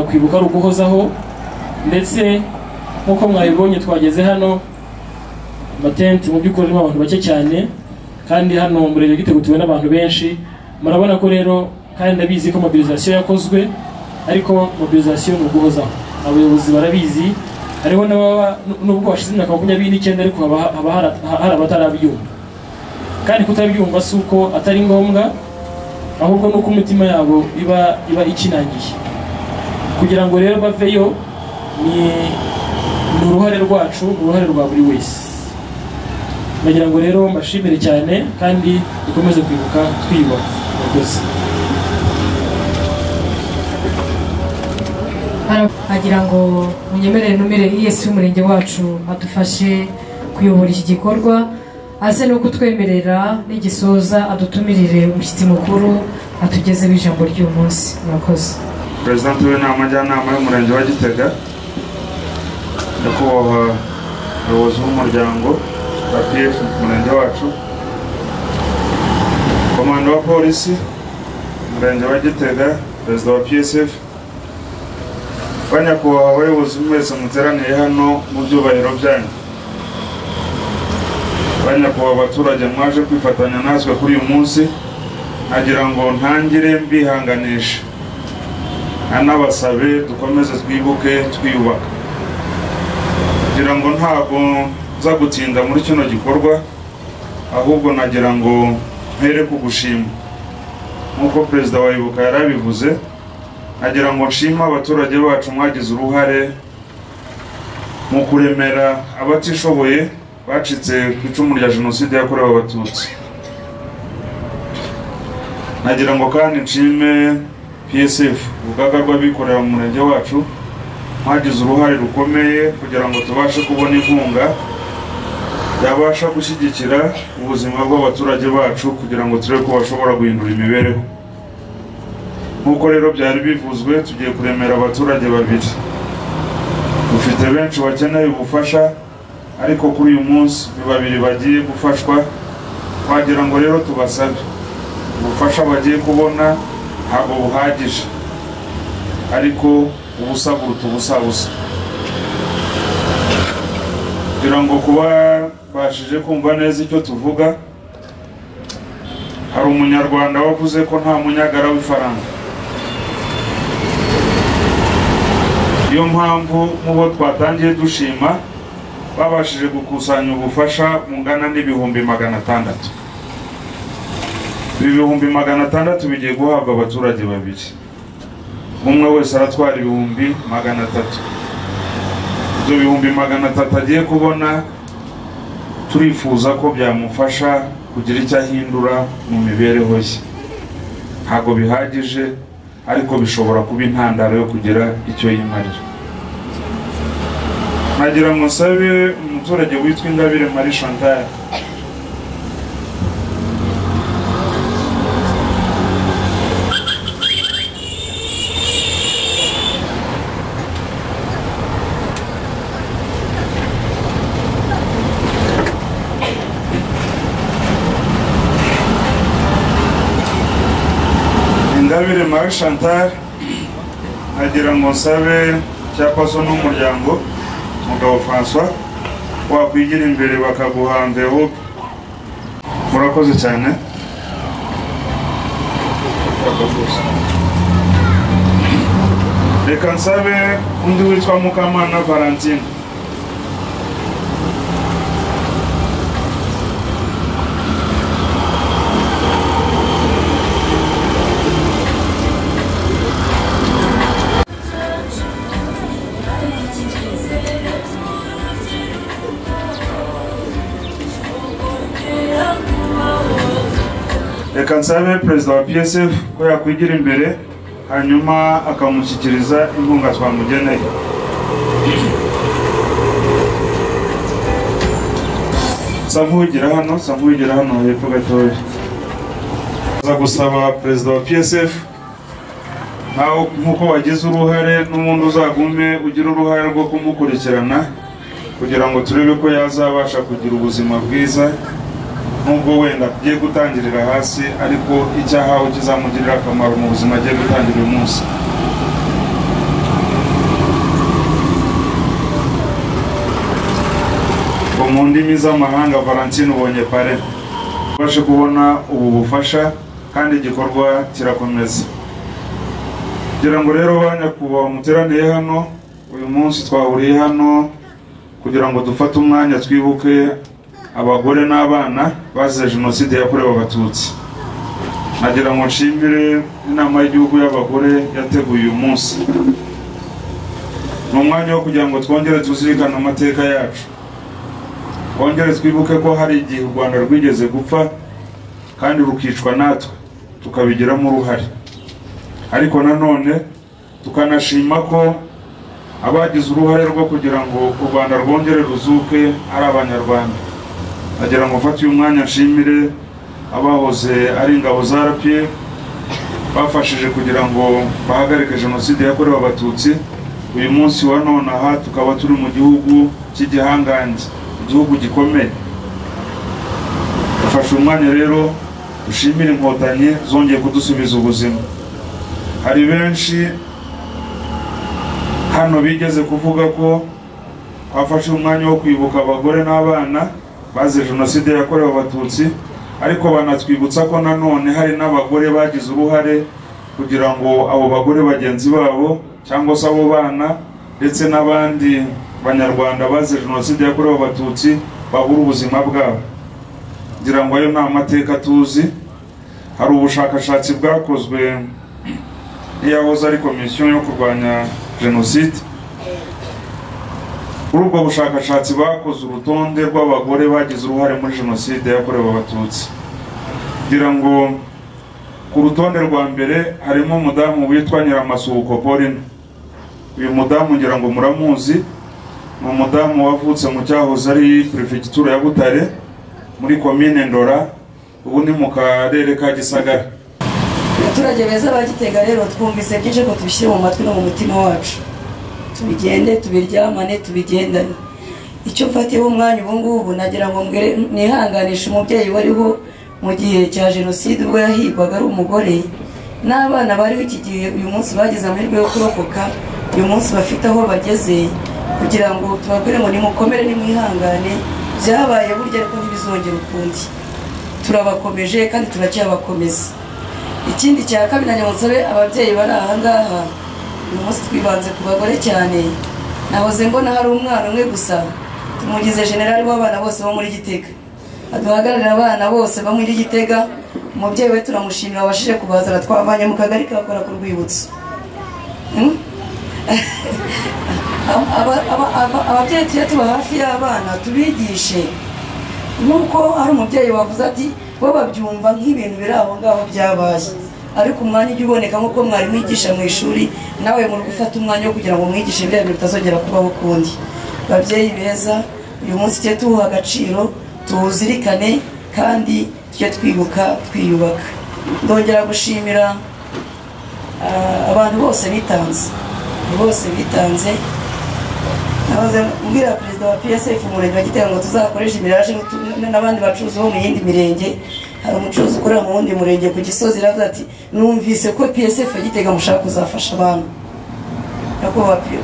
Speaker 7: kwibuka ari uguhozaho. Ndetse nk'uko mwabibonye twageze hano, amatenti mu by'ukuri harimo abantu bake cyane, kandi hano mu murenge Gitega tuwe n'abantu benshi. Murabona ko rero, kandi ndabizi ko mobilisation yakozwe, ariko mobilisation ni uguhozaho. Abayobozi barabizi, hariho n'ubwo washize imyaka 29 ariko haba hari abatarabyumva. Kandi kutabyumva si uko atari ngombwa, ahubwo nuko umutima yabo iba ikinangiye. Kugira ngo rero baveyo ni uruhare rwacu, uruhare rwa buri wese. Nagira ngo rero mbashimire cyane, kandi dukomeze kwibuka twiyubaka. Murakoze.
Speaker 4: agira ngo munyemerere numere Yesu w'umurenge wacu adufashe kuyobora iki gikorwa, ase no kutwemerera n'igisoza adutumirire umushyitsi mukuru atugezeho ijambo ry'uyu munsi. Murakoze.
Speaker 8: President w'inama njyanama y'umurenge wa Gitega, nyakubahwa umuyobozi w'umuryango wa PF umurenge wacu, komanda wa polisi umurenge wa Gitega, perezida wa PSF, banyakubahwa abayobozi mwese muteraniye hano mu byubahiro byanyu, banyakubahwa abaturage mwaje kwifatanya natwe kuri uyu munsi, nagira ngo ntangire mbihanganisha anabasabe dukomeze twibuke twiyubaka, kugira ngo ntabwo nza gutinda muri kino gikorwa, ahubwo nagira ngo mpere kugushima nk'uko perezida wa Ibuka yarabivuze. Nagira ngo nshima abaturage bacu mwagize uruhare mu kuremera abatishoboye bacitse ku icumu rya jenoside yakorewe Abatutsi. nagira ngo kandi nshime PSF urugaga rw'abikorera mu murenge wacu mwagize uruhare rukomeye kugira ngo tubashe kubona inkunga yabasha gushyigikira ubuzima bw'abaturage bacu kugira ngo turebe ko bashobora guhindura imibereho. Nk'uko rero byari bivuzwe, tugiye kuremera abaturage babiri. Dufite benshi bakeneye ubufasha, ariko kuri uyu munsi babiri bagiye gufashwa. Wagira ngo rero tubasabe ubufasha bagiye kubona ntabwo buhagije, ariko ubusa buruta ubusa. Kugira ngo kuba bashije kumva neza icyo tuvuga, hari umunyarwanda wavuze ko nta munyagara w'ifaranga. Iyo mpamvu mubo twatangiye dushima babashije gukusanya ubufasha mungana n'ibihumbi 600. Ibihumbi 600 bigiye guhabwa abaturage babiri, umwe wese aratwara ibihumbi 300. Ibyo bihumbi 300 agiye kubona turifuza ko byamufasha kugira icyo ahindura mu mibereho ye. Ntabwo bihagije, ariko bishobora kuba intandaro yo kugira icyo yimarira. Nagira ngo nsabe umuturage witwa Ingabire Marie Chantal Ingabire Marie Chantal nagira ngo nsabe cyapaso n'umuryango Mugabo François wakwigira imbere bakaguhandeho. Murakoze cyane. Reka nsabe undi witwa Mukamana Valentine. Reka nsabe perezida wa PSF ko yakwigira imbere hanyuma akamushyikiriza inkunga twamugeneye. Samuhigira hano hepfo gatoya. Za gusaba perezida wa PSF naho nkuko wagize uruhare n'umuntu uzagume ugira uruhare rwo kumukurikirana kugira ngo turebe ko yazabasha kugira ubuzima bwiza, nubwo wenda tugiye gutangirira hasi, ariko icyahawe kizamugirira akamaro mu buzima agiye gutangira uyu munsi. Mu ndimi z'amahanga Valentine ubonye pare bashe kubona ubu bufasha kandi igikorwa kirakomeza. Kugira ngo rero banyakubahwa muteraniye hano uyu munsi, twahuriye hano kugira ngo dufate umwanya twibuke abagore n'abana bazize jenoside yakorewe Abatutsi. Nagira ngo nshimire inama y'igihugu y'abagore yateguye uyu munsi. Ni umwanya wo kugira ngo twongere tuzirikane amateka yacu, twongere twibuke ko hari igihe u Rwanda rwigeze gupfa kandi rukicwa natwe tukabigiramo uruhare, ariko nanone tukanashima ko abagize uruhare rwo kugira ngo u Rwanda rwongere ruzuke ari Abanyarwanda. Nagira ngo mfate uyu mwanya nshimire abahoze ari ingabo za RPF bafashije kugira ngo bahagarike jenoside yakorewe Abatutsi. Uyu munsi wa none aha tukaba turi mu gihugu cy'igihangange, igihugu gikomeye. Dufashe umwanya rero dushimire inkotanyi zongeye kudusubiza ubuzima. Hari benshi hano bigeze kuvuga ko bafashe umwanya wo kwibuka abagore n'abana bazize jenoside yakorewe Abatutsi, ariko banatwibutsa ko nanone hari n'abagore bagize uruhare kugira ngo abo bagore bagenzi babo cyangwa se abo bana ndetse n'abandi Banyarwanda bazize jenoside yakorewe Abatutsi babura ubuzima bwabo. Kugira ngo ayo nta mateka tuzi. Hari ubushakashatsi bwakozwe n'iyahoze ari komisiyo yo kurwanya jenoside. Kuri ubwo bushakashatsi bakoze urutonde rw'abagore bagize uruhare muri jenoside yakorewe Abatutsi. Kugira ngo ku rutonde rwa mbere harimo umudamu witwa Nyiramasuhuko Pauline. Uyu mudamu ngira ngo muramuzi, ni umudamu wavutse mu cyahoze ari prefecture ya Butare muri commune Ndora, ubu ni mu karere ka Gisagara.
Speaker 9: Abaturage beza bagitega rero twumvise byinshi ko tubishyire mu matwi no mu mutima wacu, tubigende tubiryamane tubigendane. Icyo mfatiyeho umwanya ubu ngubu nagira ngo nihanganishe umubyeyi wariho mu gihe cya jenoside ubwo yahigwaga ari umugore, n'abana bariho iki gihe uyu munsi bagize amahirwe yo kurokoka, uyu munsi bafite aho bageze, kugira ngo tubabwire ngo nimukomere nimwihangane, byabaye burya ariko ntibizongera ukundi. Turabakomeje kandi turacyabakomeza. Ikindi cya kabiri na nyamusabe ababyeyi bari aha ngaha, uyu munsi twibanze ku bagore cyane. Nahoze mbona hari umwana umwe gusa, tumugize generali w'abana bose bo muri Gitega, aduhagararira abana bose bo muri Gitega. Umubyeyi we turamushimira wabashije kubazana, twavanye mu kagari kakora ku rwibutso. Ababyeyi tujye tuba hafi y'abana tubigishe, nuko hari umubyeyi wavuze ati bo babyumva nk'ibintu biri aho ngaho byabaye, ariko umwanya ujya uboneka nk'uko mwari mwigisha mu ishuri, nawe muri gufata umwanya wo kugira ngo mwigishe biriya bintu bitazongera kubaho ukundi. Babyeyi beza, uyu munsi tujye tuwuha agaciro, tuwuzirikane kandi tujye twibuka twiyubaka. Ndongera gushimira abantu bose bitanze, nahoze mbwira perezida wa PSF umurenge wa Gitega ngo tuzakoresha imiraje n'abandi bacuruzi bo mu yindi mirenge. Hari umucuruzi ukorera mu wundi murenge ku Gisozi aravuga ati numvise ko PSF ya Gitega mushaka kuzafasha abantu. Nako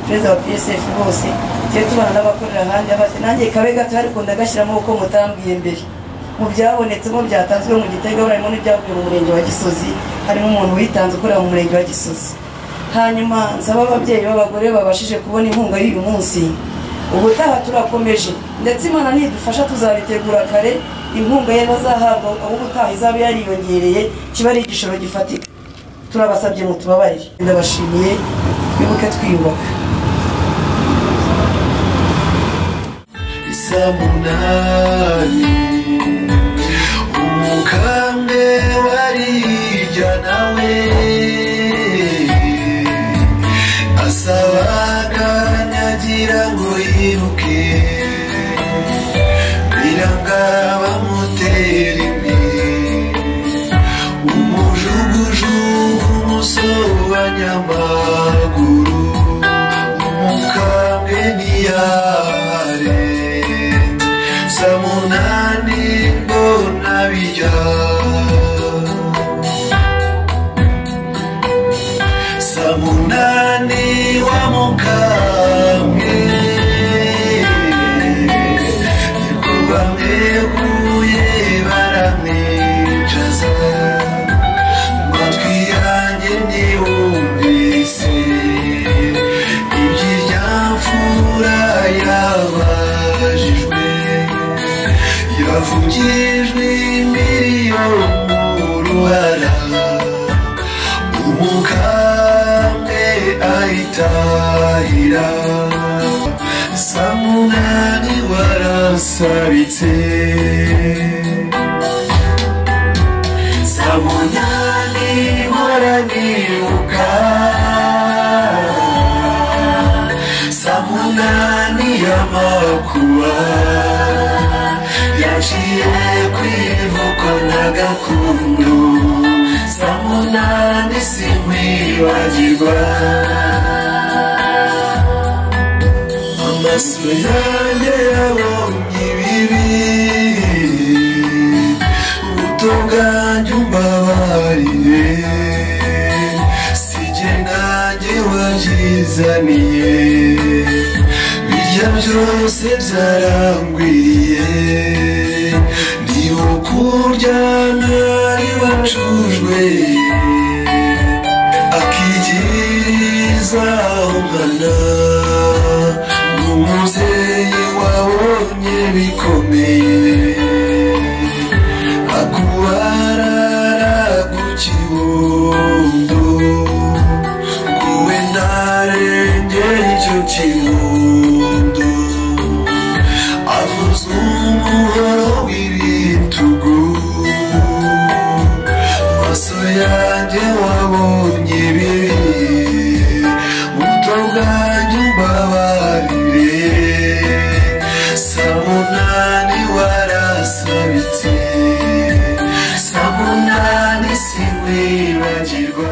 Speaker 9: perezida wa PSF bose tujye tubana n'abakorera ahandi, abati nanjye kabe gato ariko ndagashyiramo uko mutambwiye mbere. Mu byabonetsemo byatanzwe mu Gitega barimo n'ibyavuye mu murenge wa Gisozi, harimo umuntu witanze ukorera mu murenge wa Gisozi. Hanyuma nsaba ababyeyi b'abagore babashije kubona inkunga y'uyu munsi, ubutaha turakomeje, ndetse Imana nidufasha tuzabitegura kare. Inkunga ye bazahabwa aho ubutaha izaba yariyongereye, kiba ari igishoro gifatika. Turabasabye mutubabarire. Ndabashimiye, twibuke twiyubaka.
Speaker 2: Isamunani umukambwe warirya nawe asabaganyagira ngo yiruke, biranga bamutera imbere, umujugujugu umusobanyamaguru, umukambwe ntiyare. Samunani mbona bijya, Samunani wa mukambwe, niko bamweguye baramwicaza, matwi yanjye ntiyumvise iby'irya mfura yabajijwe, yavugijwe miliyoni mu ruhara, umukambwe ahitahira. Samunani warasabitse, Samunani waranibuka, Samunani y'amakuba yaciye kwivuko na gakondo, Samunani sinkwibagirwa. Amaso yanjye yabonye ibibi, ubuto bwanjye umbabarire, sijye nanjye wabyizaniye, birya byose byarangwiriye, ndiho kurya ntari wacujwe, akigiriza umwana, n'umubyeyi wabonye bikomeye, akubarara ku kibondo, nguwe ntarengera icyo kibondo, avuze umuhoro w'ibitugu, maso ya nibagirwa